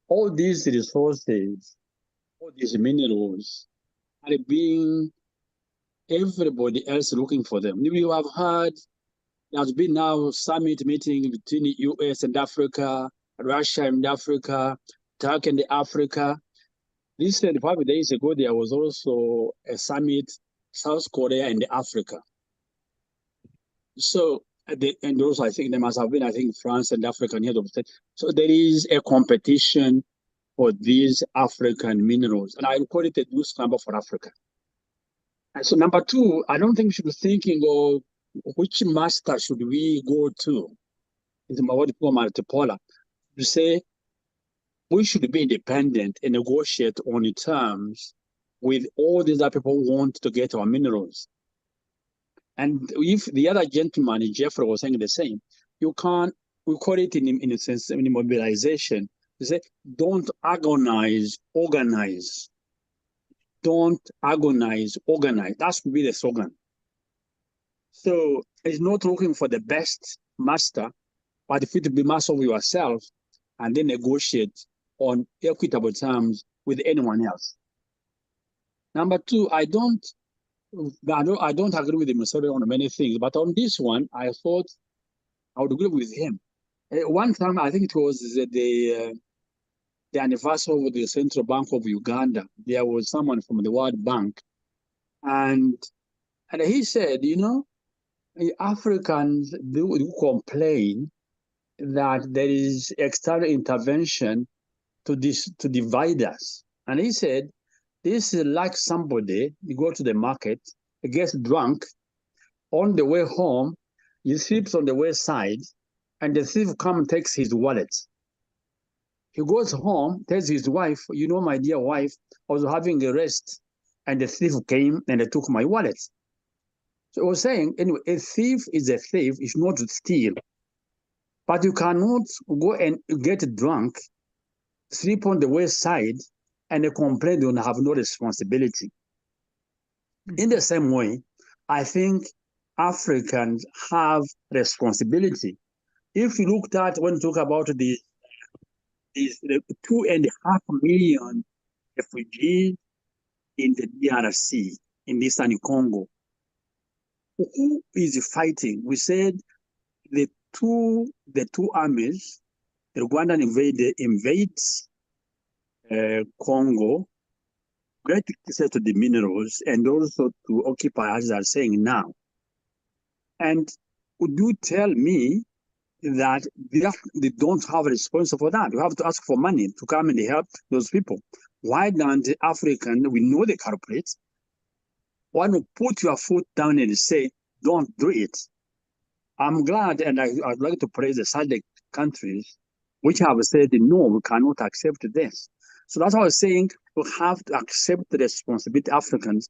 All these resources, all these minerals are being everybody else looking for them. You have heard There's been now summit meeting between the US and Africa, Russia and Africa, Turkey and Africa. Recently, 5 days ago, there was also a summit, South Korea and Africa. So, and also I think there must have been, I think, France and African head of state. So there is a competition for these African minerals. And I call it a loose number for Africa. And so number two, I don't think we should be thinking of which master should we go to. It's what we call multipolar. To say we should be independent and negotiate on the terms with all these other people who want to get our minerals. And if the other gentleman, Jeffrey, was saying the same, you can't, we call it in a sense, in mobilization. You say, don't agonize, organize. Don't agonize, organize. That should be the slogan. So it's not looking for the best master, but if it be master of yourself and then negotiate on equitable terms with anyone else. Number two, I don't agree with him on many things, but on this one, I thought I would agree with him. One time, I think it was the anniversary of the Central Bank of Uganda. There was someone from the World Bank, and he said, you know, Africans do complain that there is external intervention to divide us. And he said, this is like somebody, you go to the market, he gets drunk, on the way home, he sleeps on the wayside, and the thief comes and takes his wallet. He goes home, tells his wife, you know, my dear wife, I was having a rest, and the thief came and they took my wallet. So I was saying, anyway, a thief is a thief, it's not to steal. But you cannot go and get drunk, sleep on the wayside, and complain you have no responsibility. In the same way, I think Africans have responsibility. If you looked at, when you talk about the 2.5 million refugees in the DRC, in Eastern Congo, who is fighting? We said the two armies, the Rwandan invades Congo, great access to the minerals, and also to occupy, as they are saying now. And would you tell me that they don't have a response for that? You have to ask for money to come and help those people. Why don't the African, we know the culprits, why not put your foot down and say, don't do it? I'm glad, and I'd like to praise the SADC countries, which have said, no, we cannot accept this. So that's why I was saying, we have to accept the responsibility. Africans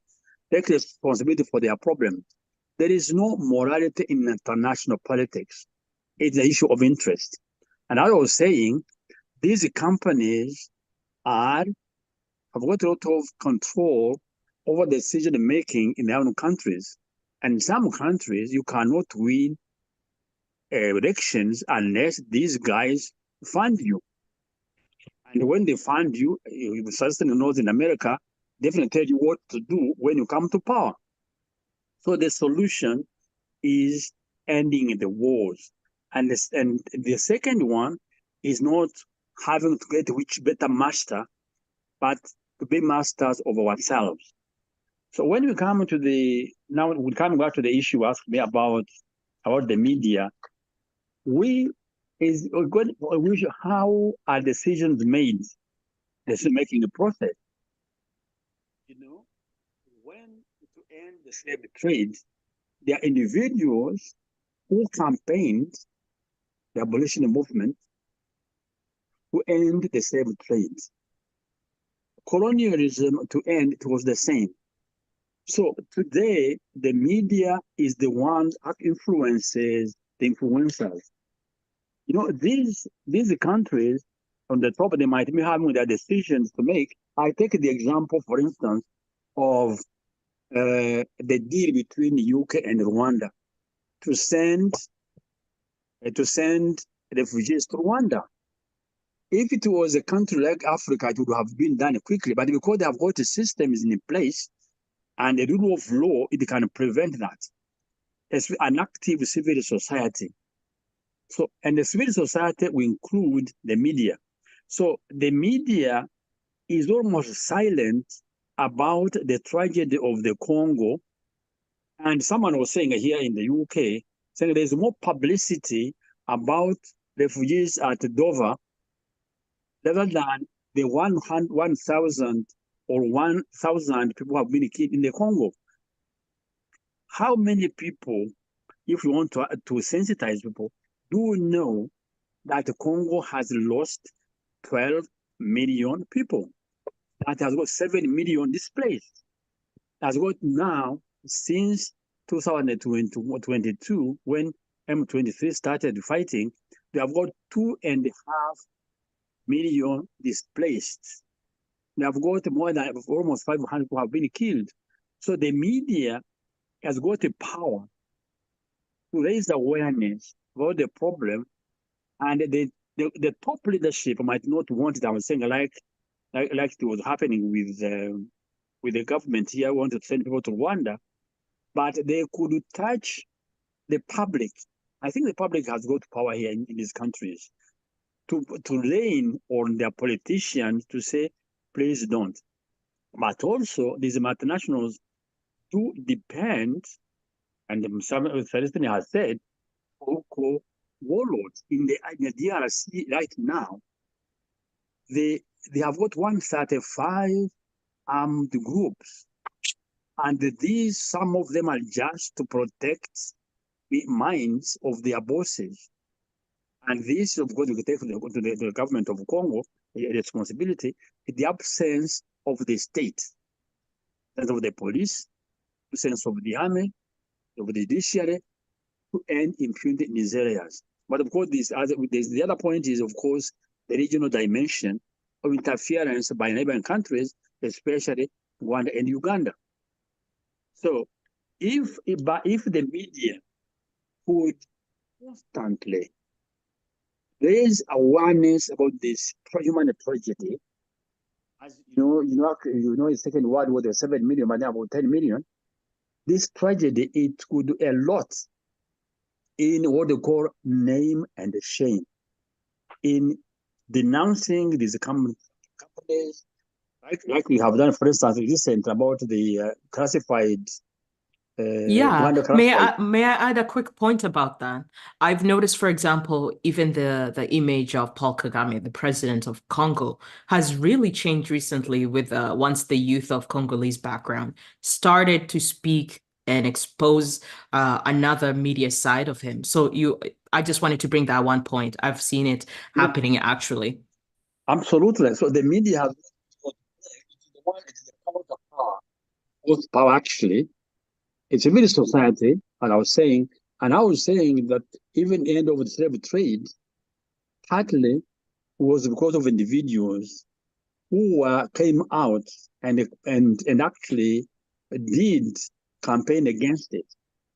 take responsibility for their problem. There is no morality in international politics. It's an issue of interest. And I was saying, these companies have got a lot of control over decision-making in their own countries. And in some countries, you cannot win elections unless these guys fund you. And when they fund you, certainly knows in America, definitely tell you what to do when you come to power. So the solution is ending the wars. And the second one is not having to get which better master, but to be masters of ourselves. So when we come to now we're coming back to the issue asked me about the media, how are decisions made, decision-making process? You know, when to end the slave trade, there are individuals who campaigned the abolition movement to end the slave trade. Colonialism to end, it was the same. So today, the media is the one that influences the influencers. You know, these countries on the top, they might be having their decisions to make. I take the example, for instance, of the deal between the UK and Rwanda to send refugees to Rwanda. If it was a country like Africa, it would have been done quickly. But because they have got the systems in place and the rule of law, it can prevent that. an active civil society. So, and the civil society will include the media. So the media is almost silent about the tragedy of the Congo. And someone was saying here in the UK, saying there's more publicity about refugees at Dover rather than the 1,000 or 1,000 people who have been killed in the Congo. How many people, if you want to sensitize people, do know that the Congo has lost 12 million people? That has got 7 million displaced. Has got now, since 2022, when M23 started fighting, they have got 2.5 million displaced. They have got more than almost 500 people have been killed. So the media has got the power to raise awareness about the problem, and the top leadership might not want it. I was saying like it was happening with the government here, wanted to send people to Rwanda, but they could touch the public. I think the public has got power here in these countries to lean on their politicians to say, please don't. But also, these multinationals do depend, and Célestin has said, local warlords in the DRC right now. They have got 135 armed groups, and these, some of them are just to protect the minds of their bosses. And this, of course, we take to the government of Congo the responsibility in the absence of the state, sense of the police, the sense of the army, of the judiciary, to end impunity in these areas. But of course, the other point is, of course, the regional dimension of interference by neighboring countries, especially Rwanda and Uganda. So if the media could constantly raise awareness about this human tragedy, as you know, the Second World War, there were 7 million, but now about 10 million. This tragedy, it could do a lot in what they call name and shame, in denouncing these companies, like we have done, for instance, recent about the classified. Yeah, may I add a quick point about that? I've noticed, for example, even the image of Paul Kagame, the president of Congo, has really changed recently with once the youth of Congolese background started to speak and expose another media side of him. So I just wanted to bring that one point. I've seen it happening actually. Absolutely. So the media has power actually. It's a civil society, and I was saying that even the end of the slave trade partly was because of individuals who came out and actually did campaign against it.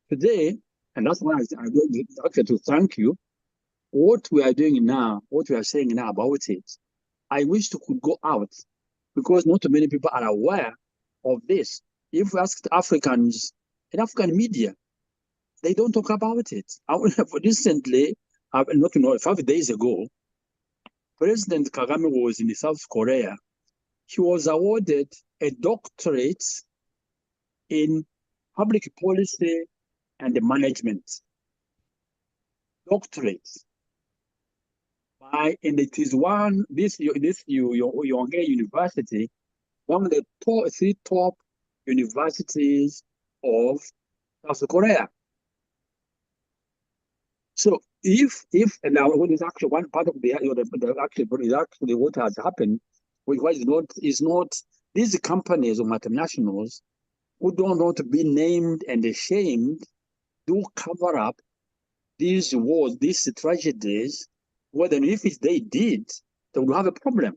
Today, and that's why I going actually to thank you. What we are doing now, what we are saying now about it, I wish to could go out, because not too many people are aware of this. If we ask Africans in African media, they don't talk about it. Recently, not 5 days ago, President Kagame was in South Korea. He was awarded a doctorate in public policy and management. Doctorate. And it is this Yonge University, one of the three top universities of South Korea. So if now what is actually one part of the actually what has happened, which is not these companies or multinationals who don't want to be named and ashamed do cover up these wars, these tragedies. Whether if they did, they would have a problem.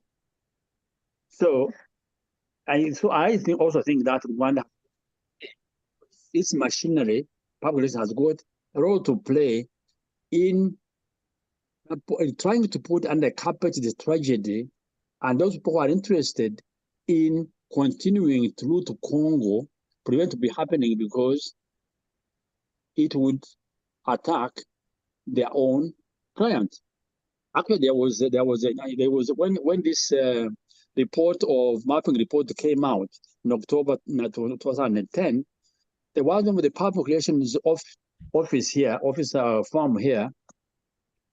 So I also think that one, its machinery, public has got a role to play in trying to put under carpet the tragedy, and those people who are interested in continuing through to Congo prevent it to be happening, because it would attack their own clients. Actually, there was when this mapping report came out in October 2010. There was one of the public relations office firm here.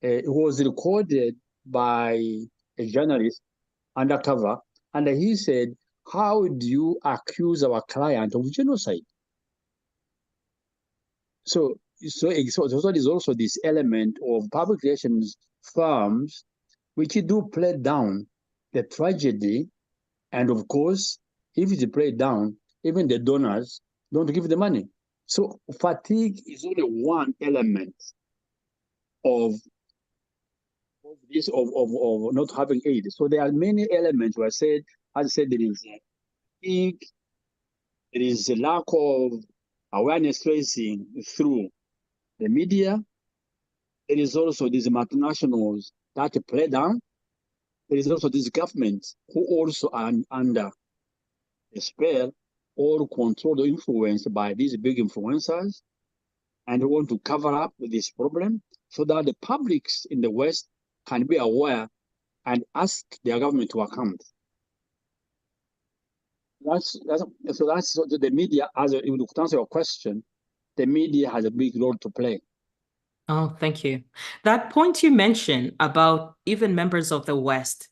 It was recorded by a journalist undercover, and he said, "How do you accuse our client of genocide?" So there's also this element of public relations firms which do play down the tragedy, and of course, if it's played down, even the donors don't give the money. So fatigue is only one element of not having aid. So there are many elements where as I said, there is fatigue, there is a lack of awareness raising through the media. There is also these multinationals that play down. There is also these governments who also are under a spell or controlled or influenced by these big influencers, and want to cover up this problem so that the publics in the West can be aware and ask their government to account. That's the media, to answer your question, the media has a big role to play. Oh, thank you. That point you mentioned about even members of the West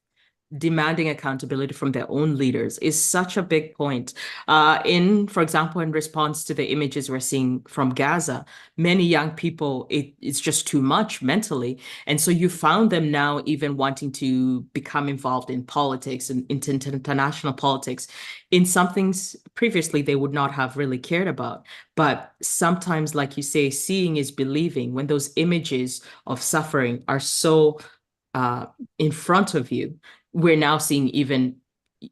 demanding accountability from their own leaders is such a big point. For example, in response to the images we're seeing from Gaza, many young people, it's just too much mentally. And so you found them now even wanting to become involved in politics and international politics in some things previously they would not have really cared about. But sometimes, like you say, seeing is believing. When those images of suffering are so in front of you, we're now seeing even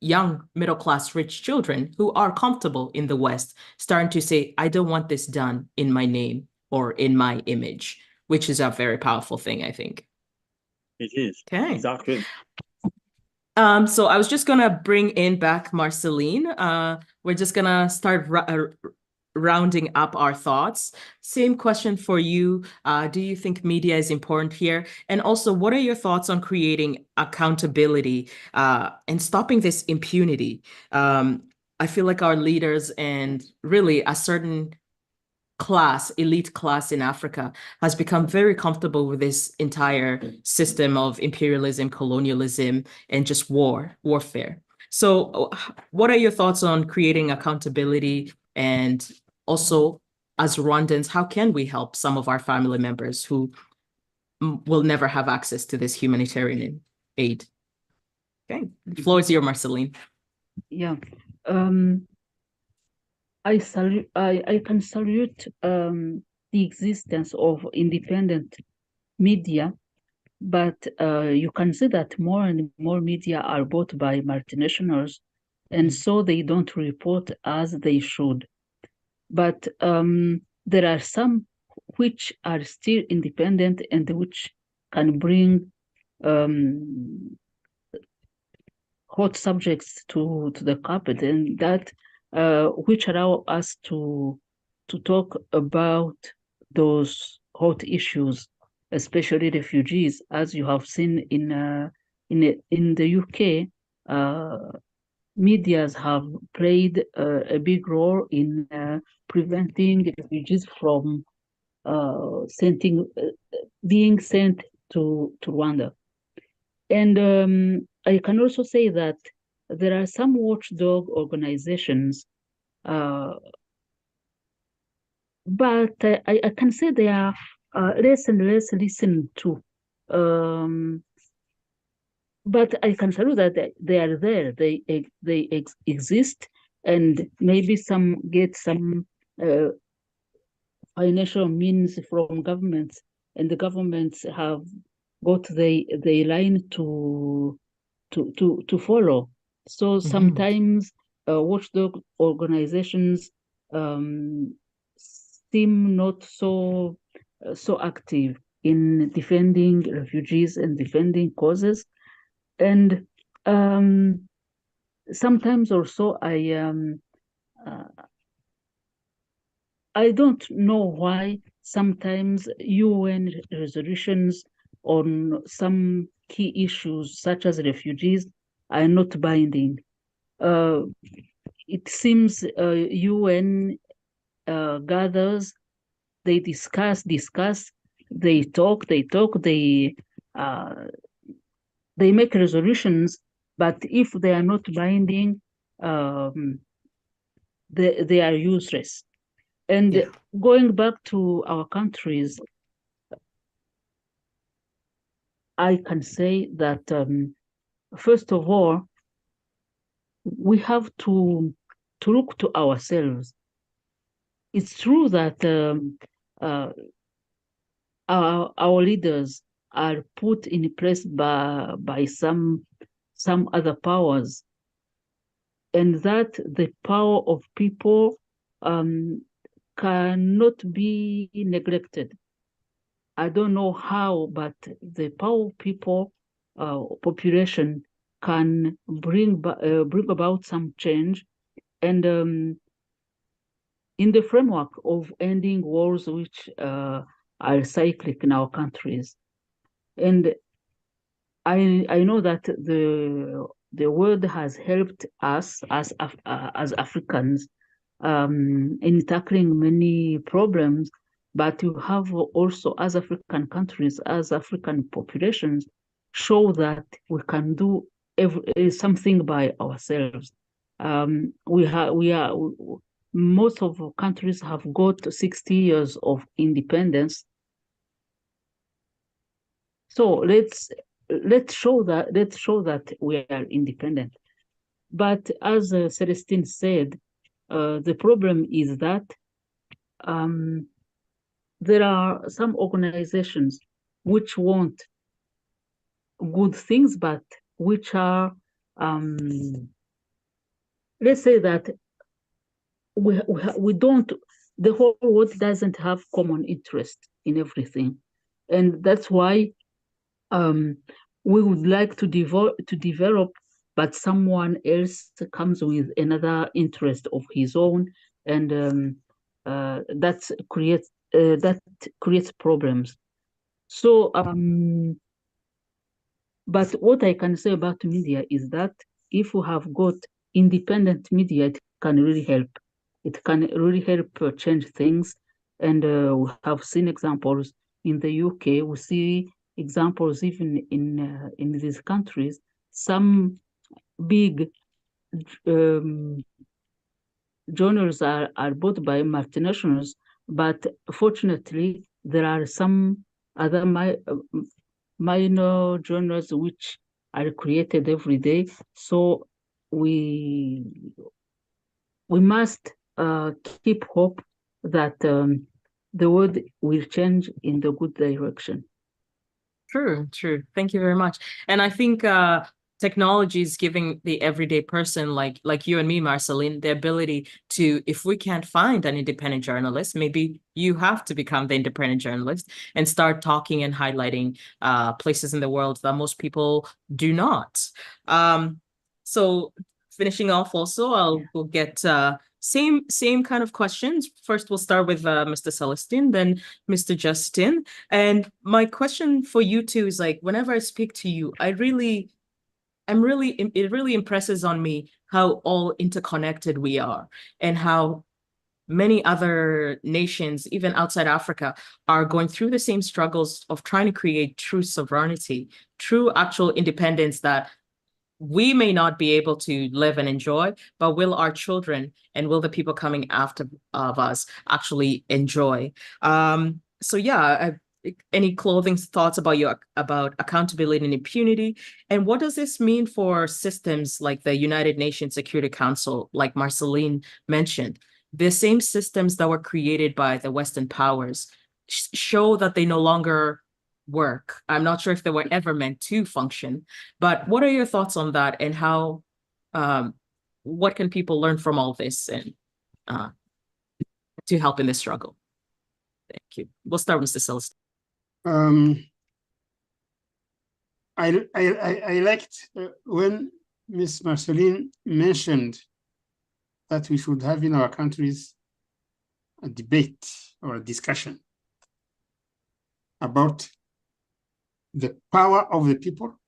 young middle-class rich children who are comfortable in the West starting to say, I don't want this done in my name or in my image, which is a very powerful thing, I think. It is. Okay. Exactly. So I was just gonna bring in back Marcelline. We're just gonna start rounding up our thoughts. Same question for you. Do you think media is important here? And also, what are your thoughts on creating accountability and stopping this impunity? I feel like our leaders and really a certain elite class in Africa has become very comfortable with this entire system of imperialism, colonialism, and just warfare. So what are your thoughts on creating accountability? And also, as Rwandans, how can we help some of our family members who will never have access to this humanitarian aid? Okay, the floor is yours, Marcelline. Yeah. I can salute the existence of independent media, but you can see that more and more media are bought by multinationals, and so they don't report as they should. But there are some which are still independent and which can bring hot subjects to the carpet, and that which allow us to talk about those hot issues, especially refugees, as you have seen in the UK. Medias have played a big role in preventing refugees from being sent to Rwanda. And I can also say that there are some watchdog organizations, but I can say they are less and less listened to. But I can tell you that they are there. They exist, and maybe some get some financial means from governments, and the governments have got the line to follow. So sometimes watchdog organizations seem not so active in defending refugees and defending causes. And sometimes also I don't know why sometimes UN resolutions on some key issues, such as refugees, are not binding. It seems UN gathers, they discuss, they talk, they make resolutions, but if they are not binding, they are useless. And going back to our countries, I can say that first of all, we have to look to ourselves. It's true that our leaders are put in place by some other powers, and that the power of people cannot be neglected. I don't know how, but the power of people, population, can bring about some change, and in the framework of ending wars which are cyclic in our countries. And I know that the world has helped us as Africans in tackling many problems, but you have also, as African countries, as African populations, show that we can do something by ourselves. Most of the countries have got 60 years of independence. So let's show that we are independent. But as Célestin said, the problem is that there are some organizations which want good things, but which are, let's say that we don't, the whole world doesn't have common interest in everything. And that's why we would like to develop, but someone else comes with another interest of his own, and that creates problems. So, but what I can say about media is that if we have got independent media, it can really help. It can really help change things, and we have seen examples in the UK. We see examples even in these countries. Some big journals are bought by multinationals, but fortunately there are some other minor journals which are created every day. So we must keep hope that the world will change in the good direction. True. Thank you very much. And I think technology is giving the everyday person like you and me, Marcelline, the ability to, if we can't find an independent journalist, maybe you have to become the independent journalist and start talking and highlighting places in the world that most people do not. So finishing off also, we'll get same kind of questions. First, we'll start with Mr. Célestin, then Mr. Justin. And my question for you two is, like, whenever I speak to you, it really impresses on me how all interconnected we are, and how many other nations, even outside Africa, are going through the same struggles of trying to create true sovereignty, true actual independence that we may not be able to live and enjoy, but will our children and will the people coming after of us actually enjoy? So yeah, any closing thoughts about accountability and impunity? And what does this mean for systems like the United Nations Security Council, like Marcelline mentioned? The same systems that were created by the Western powers show that they no longer work. I'm not sure if they were ever meant to function, but what are your thoughts on that, and how, what can people learn from all this and to help in this struggle? Thank you. We'll start with Mr. Célestin. I liked when Ms. Marcelline mentioned that we should have in our countries a debate or a discussion about the power of the people,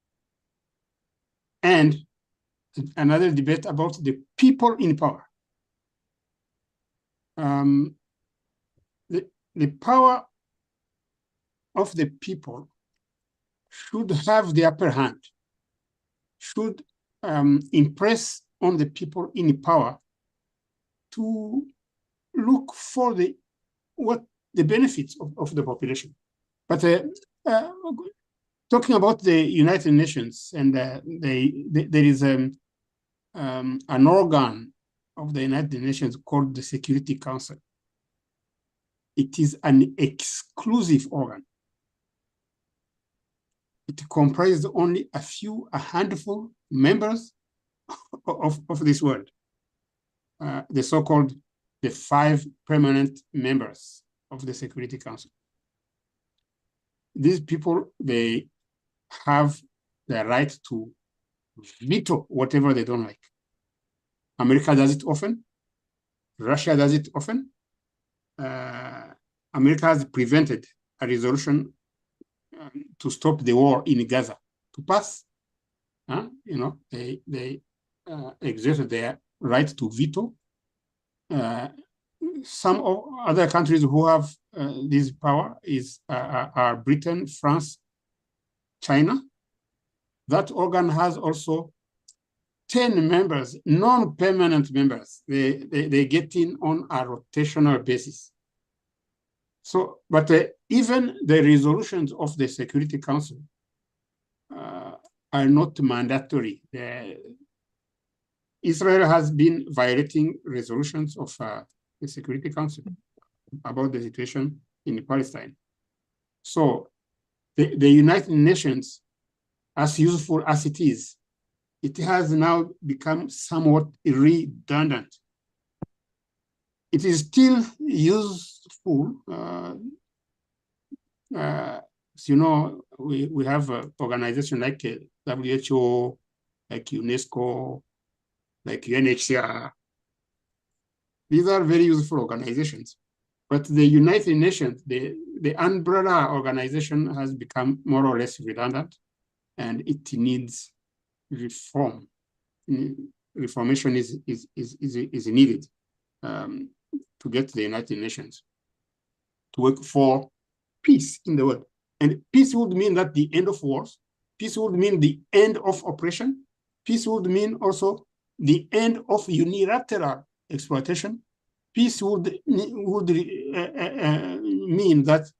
and another debate about the people in power. The power of the people should have the upper hand, should impress on the people in power to look for the benefits of the population. But talking about the United Nations, and there is an organ of the United Nations called the Security Council. It is an exclusive organ. It comprises only a handful members of this world, the so-called the 5 permanent members of the Security Council. These people, they have the right to veto whatever they don't like. America does it often. Russia does it often. America has prevented a resolution to stop the war in Gaza to pass. They exerted their right to veto. Some other countries who have this power are Britain, France, China. That organ has also 10 members, non-permanent members. They get in on a rotational basis. So, but even the resolutions of the Security Council are not mandatory. Israel has been violating resolutions of the Security Council about the situation in Palestine. So the United Nations, as useful as it is, it has now become somewhat redundant. It is still useful. You know, we have an organization like WHO, like UNESCO, like UNHCR. These are very useful organizations. But the United Nations, the umbrella organization, has become more or less redundant, and it needs reform. Reformation is needed to get the United Nations to work for peace in the world. And peace would mean that the end of wars, peace would mean the end of oppression, peace would mean also the end of unilateral exploitation. Peace would mean that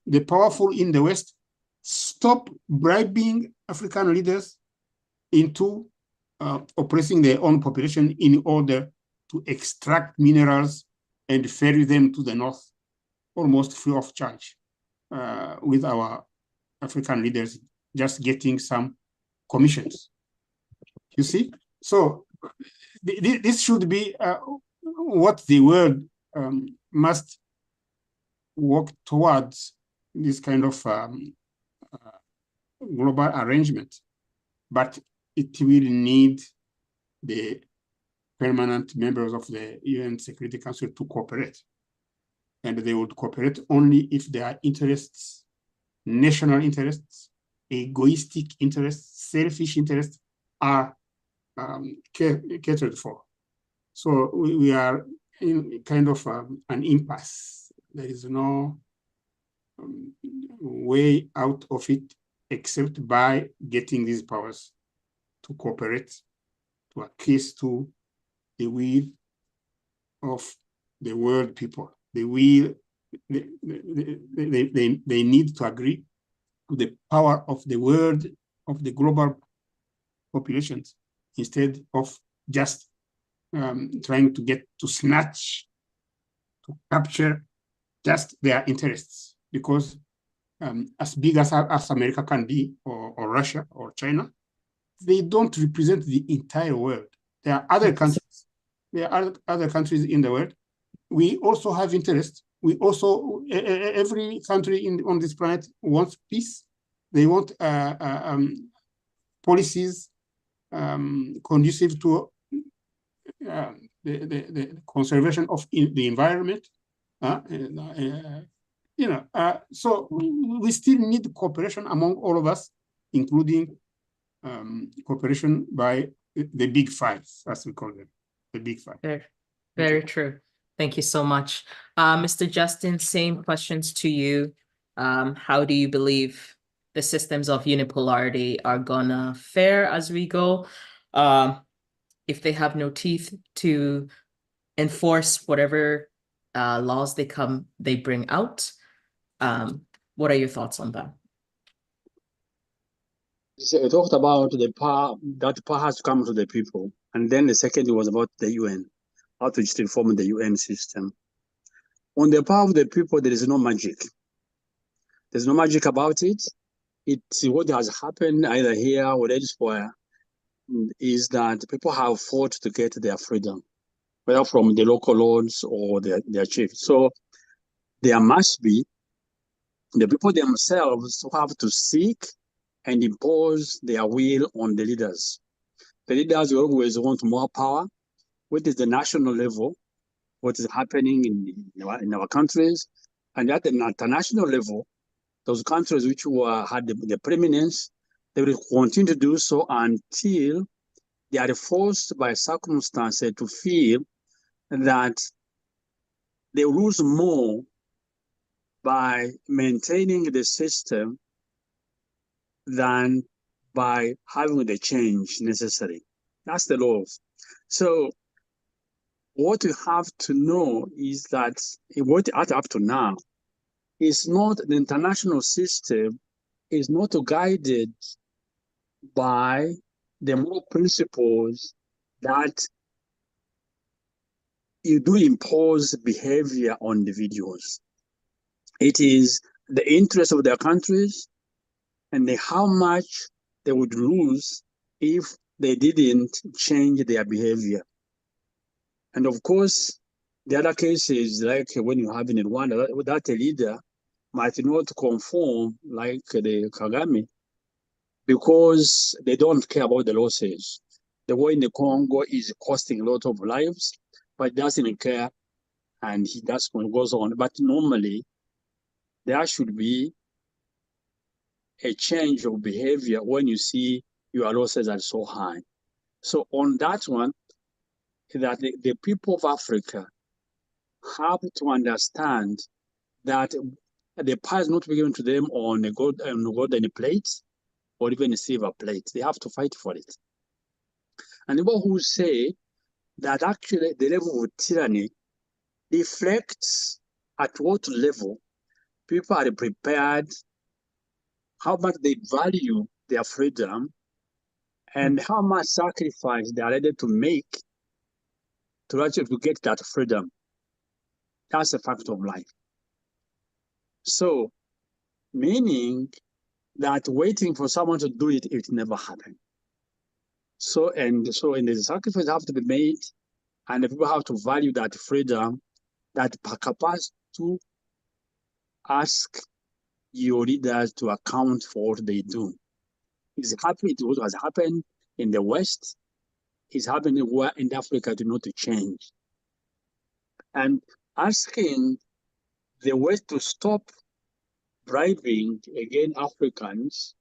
the powerful in the West stop bribing African leaders into oppressing their own population in order to extract minerals and ferry them to the north, almost free of charge, with our African leaders just getting some commissions. You see? So this should be what the world must work towards, this kind of global arrangement. But it will need the permanent members of the UN Security Council to cooperate. And they would cooperate only if their interests, national interests, egoistic interests, selfish interests are catered for. So we are in kind of an impasse. There is no way out of it except by getting these powers to cooperate, to acquiesce to the will of the world people. The will, they need to agree to the power of the world, of the global populations, instead of just trying to snatch, to capture just their interests. Because as big as America can be, or Russia, or China, they don't represent the entire world. There are other countries. There are other countries in the world. We also have interests. We also, every country on this planet wants peace. They want policies conducive to the conservation of the environment. So we still need cooperation among all of us, including cooperation by the big five, as we call them, the big five. Very true. Thank you so much. Mr. Justin, same questions to you. How do you believe the systems of unipolarity are gonna fare as we go? If they have no teeth to enforce whatever laws they bring out. What are your thoughts on that? So I talked about the power, that power has to come to the people. And then the second was about the UN, how to just reform the UN system. On the power of the people, there is no magic. There's no magic about it. It's what has happened either here or elsewhere is that people have fought to get their freedom, whether from the local lords or their chiefs. So there must be the people themselves who have to seek and impose their will on the leaders. The leaders will always want more power. What is the national level? What is happening in our countries? And at the international level, those countries which had the preeminence, they will continue to do so until they are forced by circumstances to feel that they lose more by maintaining the system than by having the change necessary. That's the law. So what you have to know is that what up to now is not the international system is not guided by the moral principles that you do impose behavior on individuals. It is the interest of their countries and how much they would lose if they didn't change their behavior. And of course, the other cases, like when you have in Rwanda, that a leader might not conform like the Kagame because they don't care about the losses. The war in the Congo is costing a lot of lives, but doesn't care, and he does goes on. But normally, there should be a change of behavior when you see your losses are so high. So on that one, that the people of Africa have to understand that the power is not given to them on a golden plate or even a silver plate. They have to fight for it. And people who say that actually the level of tyranny reflects at what level people are prepared, how much they value their freedom, and how much sacrifice they are ready to make to actually get that freedom. That's a fact of life. So, meaning that waiting for someone to do it, it never happened. So the sacrifice have to be made, and the people have to value that freedom, that capacity to ask your leaders to account for what they do. It's happening, what has happened in the West is happening where in Africa to not to change. And asking the West to stop bribing again Africans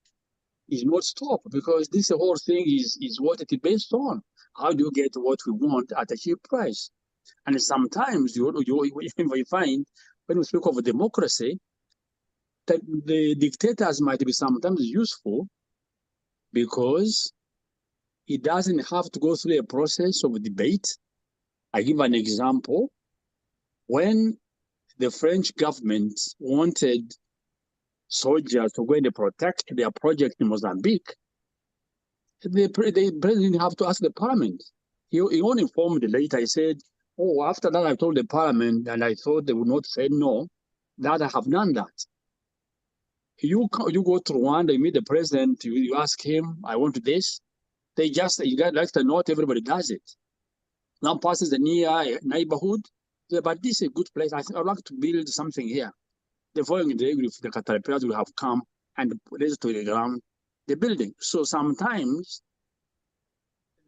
is not stop, because this whole thing is what it is based on. How do you get what we want at a cheap price? And sometimes you find when we speak of democracy, that the dictators might be sometimes useful because it doesn't have to go through a process of debate. I give an example. When the French government wanted soldiers to go and protect their project in Mozambique, the president didn't have to ask the parliament. He only informed later. He said, oh, after that I told the parliament and I thought they would not say no, that I have done that. You go to Rwanda, you meet the president, you ask him, I want this. You guys like to not everybody does it. Now passes the near neighborhood, but this is a good place. I'd like to build something here. The following day, the caterpillars will have come and raise to the ground the building. So sometimes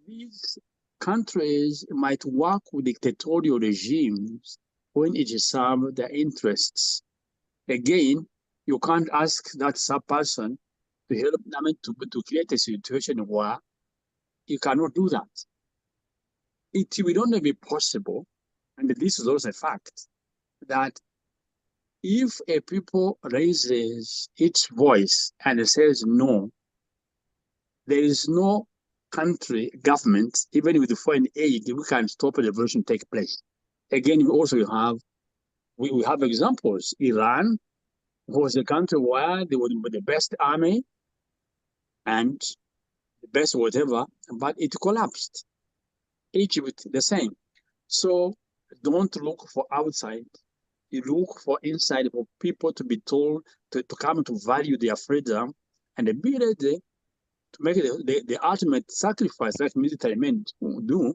these countries might work with dictatorial regimes when it serves their interests. Again, you can't ask that person to help them to create a situation where you cannot do that. It will only be possible, and this is also a fact, that if a people raises its voice and says no, there is no country, government, even with the foreign aid, we can stop a revolution take place. Again, we have examples. Iran was a country where they were the best army and the best whatever, but it collapsed. Egypt, the same. So don't look for outside. You look for inside for people to be told to come to value their freedom and be ready to make the ultimate sacrifice like military men do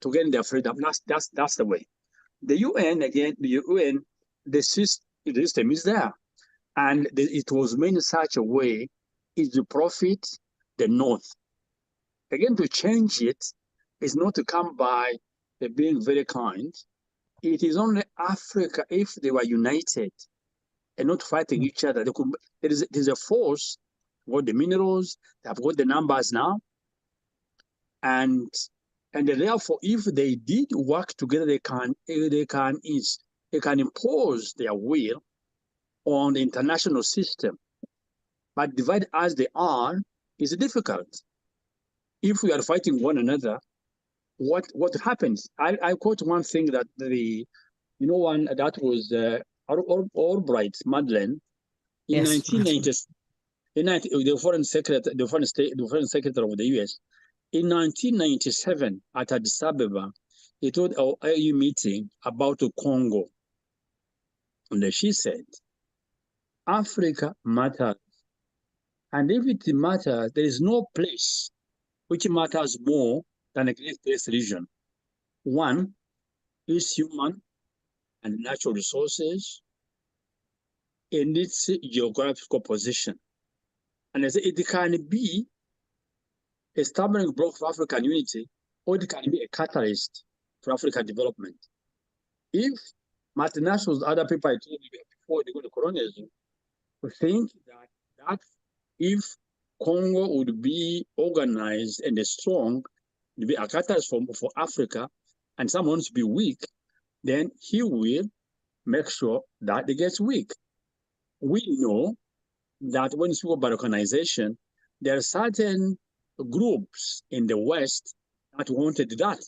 to get their freedom. That's the way. The UN, again, the system is there. And it was made in such a way is to profit the North. Again, to change it is not to come by being very kind. It is only Africa, if they were united and not fighting each other, there's a force, got the minerals, they have got the numbers now. And therefore, if they did work together, they can impose their will on the international system. But divided as they are is difficult. If we are fighting one another, what happens? I quote one thing that one that was Albright Madeleine in 1990, the foreign secretary of the US. In 1997 at Addis Ababa, he told our AU meeting about the Congo. And she said, Africa matters. And if it matters, there is no place which matters more than a Great Lakes region. One is human and natural resources in its geographical position. And it can be a stumbling block for African unity, or it can be a catalyst for African development. If multinationals, other people I told you before they go to colonialism, think that if Congo would be organized and strong, to be a catalyst for Africa, and someone wants to be weak, then he will make sure that it gets weak. We know that when you speak about organization, there are certain groups in the West that wanted that.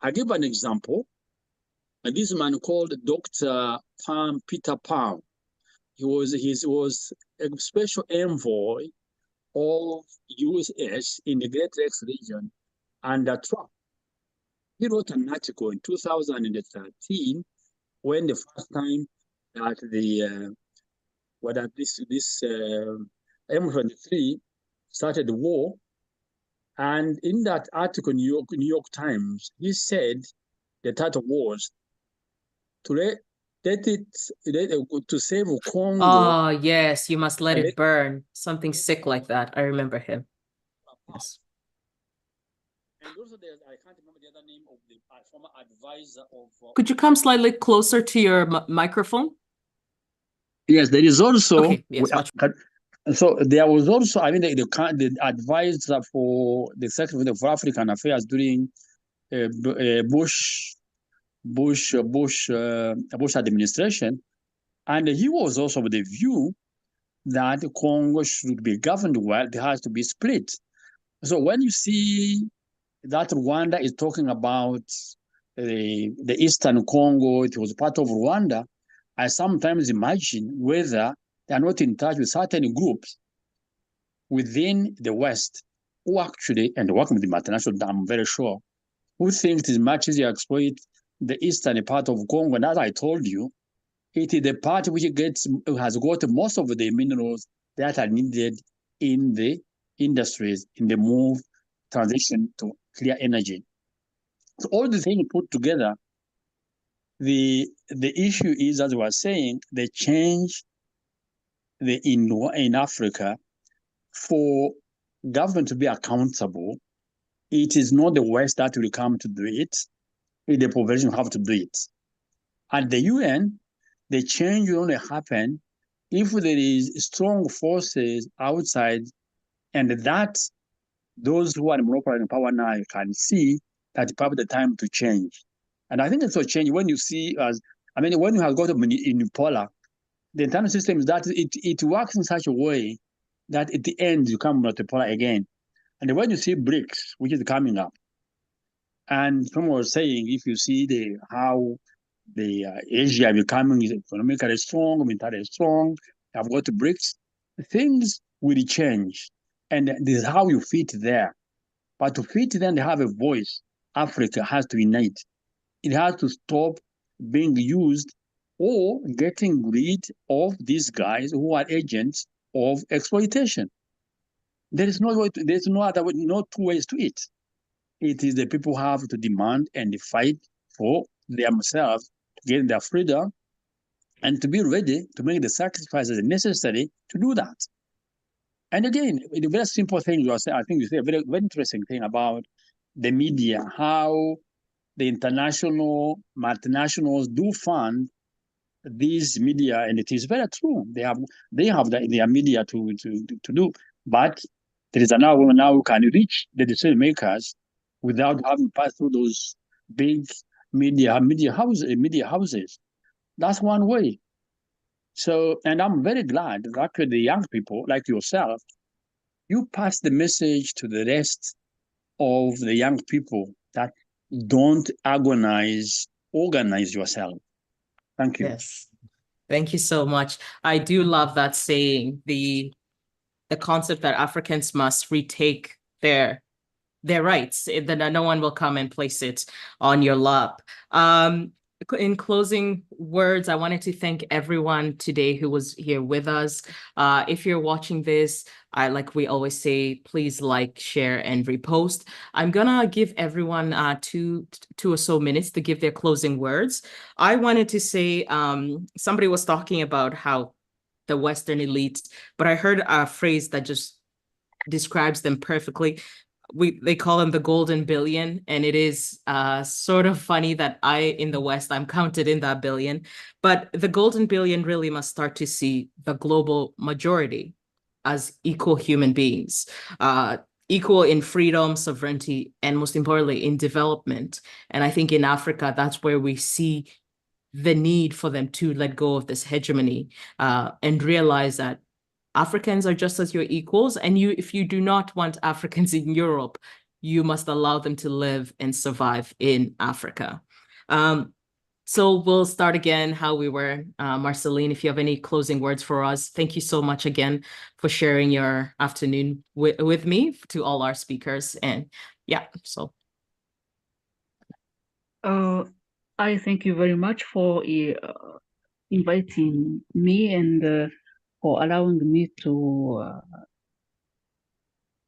I give an example. This man called Dr. Peter Palm. He was a special envoy of US in the Great Lakes region under Trump. He wrote an article in 2013 when the first time that this M23 started the war. And in that article, New York Times, he said the title was to save Congo. Oh, yes, you must let it burn. Something sick like that. I remember him. Yes. And also I can't remember the other name of the former advisor of... Could you come slightly closer to your microphone? Yes, there is also... Okay, yes, much more. So there was also, the advisor for the Secretary for African Affairs during Bush administration, and he was also of the view that Congo should be governed well. It has to be split. So when you see that Rwanda is talking about the Eastern Congo, it was part of Rwanda, I sometimes imagine whether they are not in touch with certain groups within the West who actually, and working with the multinational, I'm very sure, who think it is much easier to exploit the eastern part of Congo. And as I told you, it is the part which has got most of the minerals that are needed in the industries, in the move, transition to clear energy. So all the things put together, the issue is, as we were saying, the change in Africa for government to be accountable it is not the West that will come to do it. It's the population have to do it. At the UN, the change will only happen if there is strong forces outside, and that those who are monopoly in power now can see that probably the time to change. And I think it's a change when you see when you have got unipolar, the internal system is that it works in such a way that at the end you come multipolar again. And when you see BRICS, which is coming up, and someone was saying, if you see how the Asia becoming economically strong, militarily strong, have got BRICS, things will change. And this is how you fit there. But to fit them, they have a voice. Africa has to unite. It has to stop being used or getting rid of these guys who are agents of exploitation. There is no way. There's no other way. No two ways to it. It is the people who have to demand and fight for themselves to get their freedom and to be ready to make the sacrifices necessary to do that. And again, the very simple thing you are saying, I think you say a very, very interesting thing about the media, how the international multinationals do fund these media, and it is very true. They have their media to do, but there is another way now who can reach the decision makers without having passed through those big media houses. That's one way. So, and I'm very glad that the young people like yourself, you pass the message to the rest of the young people that don't organize yourself. Thank you. Yes. Thank you so much. I do love that saying, the concept that Africans must retake their rights, that no one will come and place it on your lap. In closing words, I wanted to thank everyone today who was here with us. If you're watching this, like we always say, please like, share, and repost. I'm gonna give everyone two or so minutes to give their closing words. I wanted to say, somebody was talking about how the Western elite, but I heard a phrase that just describes them perfectly. They call them the golden billion, and it is sort of funny that in the West, I'm counted in that billion. But the golden billion really must start to see the global majority as equal human beings, equal in freedom, sovereignty, and most importantly, in development. And I think in Africa, that's where we see the need for them to let go of this hegemony and realize that Africans are just as your equals. And if you do not want Africans in Europe, you must allow them to live and survive in Africa. So we'll start again how we were. Marcelline, if you have any closing words for us, thank you so much again for sharing your afternoon with me, to all our speakers. And yeah, so. I thank you very much for inviting me and for allowing me to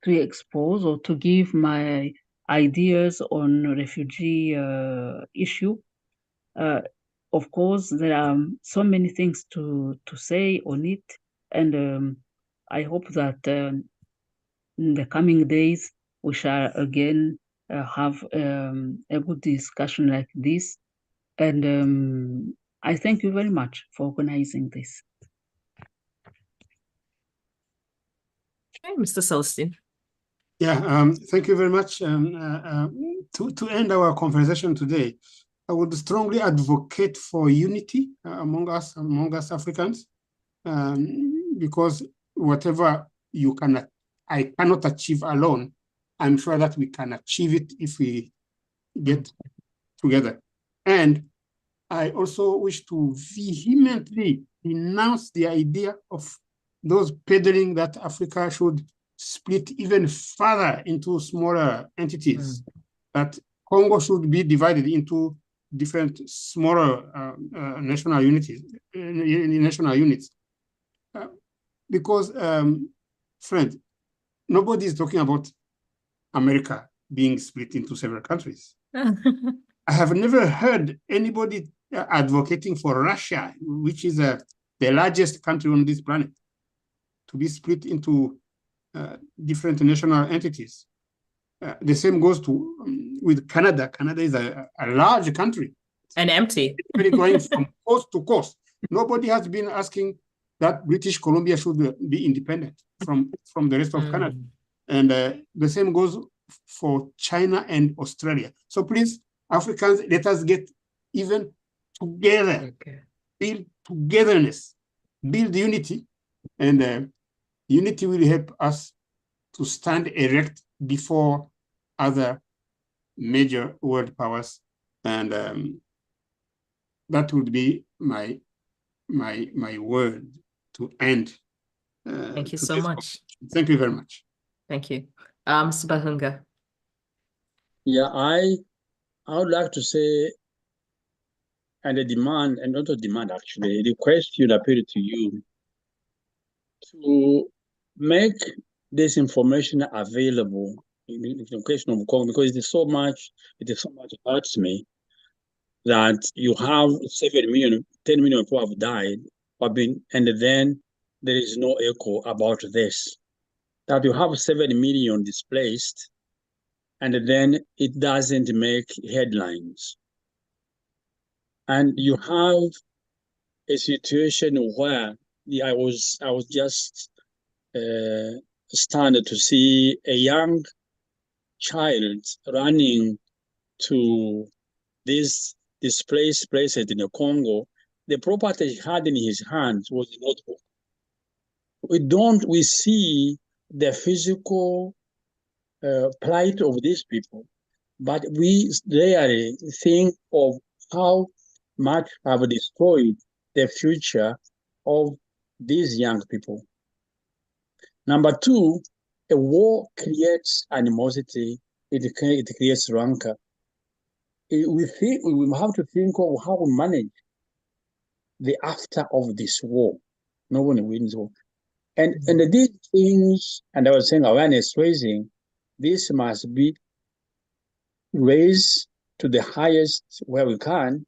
expose or to give my ideas on refugee issue. Of course, there are so many things to say on it, and I hope that in the coming days we shall again have a good discussion like this. And I thank you very much for organizing this. Okay, Mr. Célestin. Yeah, thank you very much. To end our conversation today, I would strongly advocate for unity among us Africans, because whatever I cannot achieve alone, I'm sure that we can achieve it if we get together. And I also wish to vehemently denounce the idea of those peddling that Africa should split even further into smaller entities, that Congo should be divided into different smaller national units. Because, friend, nobody is talking about America being split into several countries. I have never heard anybody advocating for Russia, which is the largest country on this planet, to be split into different national entities. The same goes to with Canada. Canada is a large country. And empty. Really going from coast to coast. Nobody has been asking that British Columbia should be independent from the rest of Canada. And the same goes for China and Australia. So please, Africans, let us get even together, build togetherness, build unity, and unity will help us to stand erect before other major world powers. And that would be my word to end. Thank you so much. Thank you very much. Thank you. Mr. Bahunga. Yeah, I would like to say, and a demand, and not a demand actually, the question appealed to you to make this information available in the question of Congo, because it is so much hurts me that you have 7 million, 10 million people have died, and then there is no echo about this. That you have 7 million displaced, and then it doesn't make headlines. And you have a situation where I was just stunned to see a young child running to this displaced places in the Congo. The property he had in his hands was a notebook. We see the physical plight of these people, but we rarely think of how much have destroyed the future of these young people. Number two, a war creates animosity, it creates rancor. We have to think of how we manage the after of this war. No one wins war. And these things, and I was saying awareness raising, this must be raised to the highest where we can.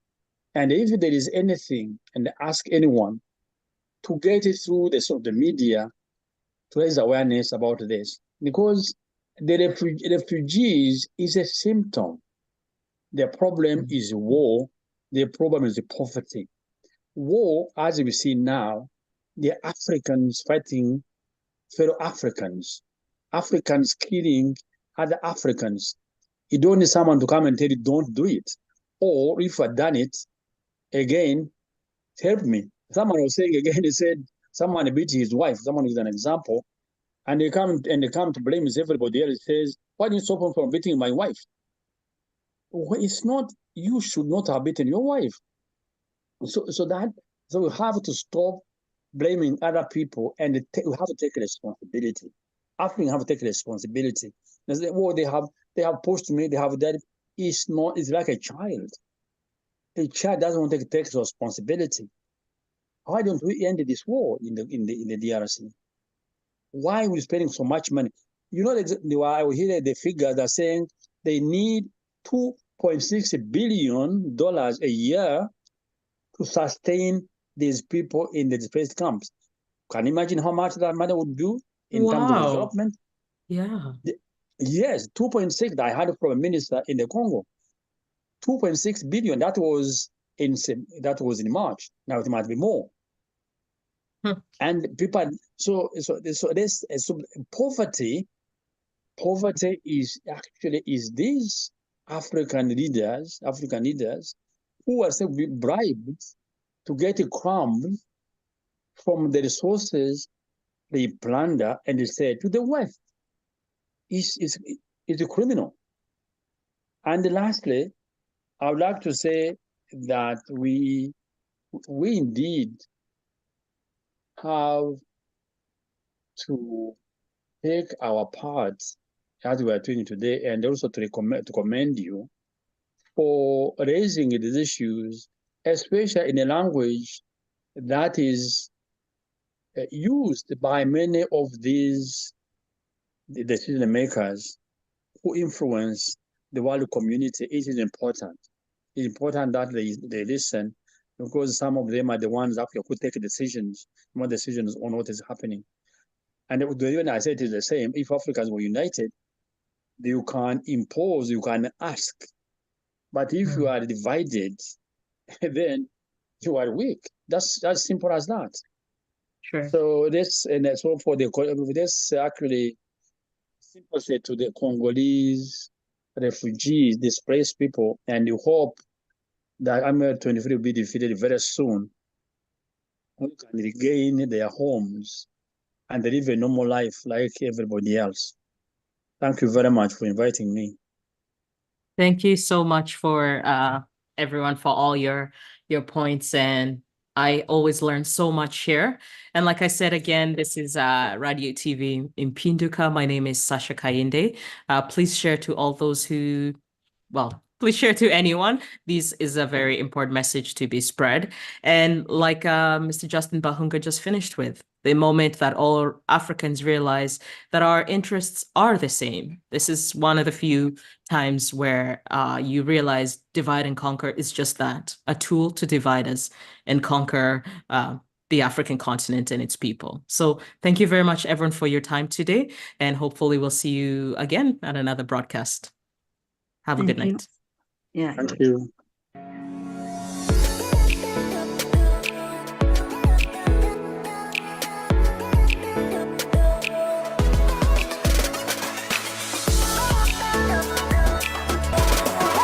And if there is anything, and ask anyone to get it through the media to raise awareness about this. Because the refugees is a symptom. The problem is war. The problem is the poverty. War, as we see now, the Africans fighting fellow Africans, Africans killing other Africans. You don't need someone to come and tell you, don't do it. Or if you had done it, again, help me. Someone was saying again, he said, someone beat his wife. Someone is an example. And they come to blame everybody else. Says, why didn't you stop him from beating my wife? Well, it's not, you should not have beaten your wife. So we have to stop blaming other people, and we have to take responsibility. Africans have to take responsibility. They say, well, they have pushed me, they have that. It's like a child. A child doesn't want to take responsibility. Why don't we end this war in the DRC? Why are we spending so much money? You know, I will hear the figure that saying they need $2.6 billion a year to sustain these people in the displaced camps. Can you imagine how much that money would do in terms of development? Yeah. Yes, 2.6 that I heard from a minister in the Congo. 2.6 billion. That was in March. Now it might be more. And people, so poverty is these African leaders who are simply bribed to get a crumb from the resources they plunder and they say to the West. Is a criminal. And lastly, I would like to say that we indeed have to take our part as we are doing today, and also to commend you for raising these issues, especially in a language that is used by many of these decision makers who influence the world community. It is important. It's important that they listen, because some of them are the ones that who take decisions on what is happening. And the reason I said it is the same. If Africans were united, you can impose, you can ask. But if you are divided, then you are weak. That's as simple as that. Sure. So for this actually sympathy to the Congolese refugees, displaced people, and you hope that M23 will be defeated very soon. We can regain their homes and live a normal life like everybody else. Thank you very much for inviting me. Thank you so much for everyone for all your points, and I always learn so much here. And like I said again, this is Radio TV in Pinduka. My name is Sasha Kayinde. Please share to all those who, well, please share to anyone. This is a very important message to be spread. And like Mr. Justin Bahunga just finished with, the moment that all Africans realize that our interests are the same. This is one of the few times where you realize divide and conquer is just that, a tool to divide us and conquer the African continent and its people. So thank you very much, everyone, for your time today. And hopefully we'll see you again at another broadcast. Have a good night. Yeah. Thank you.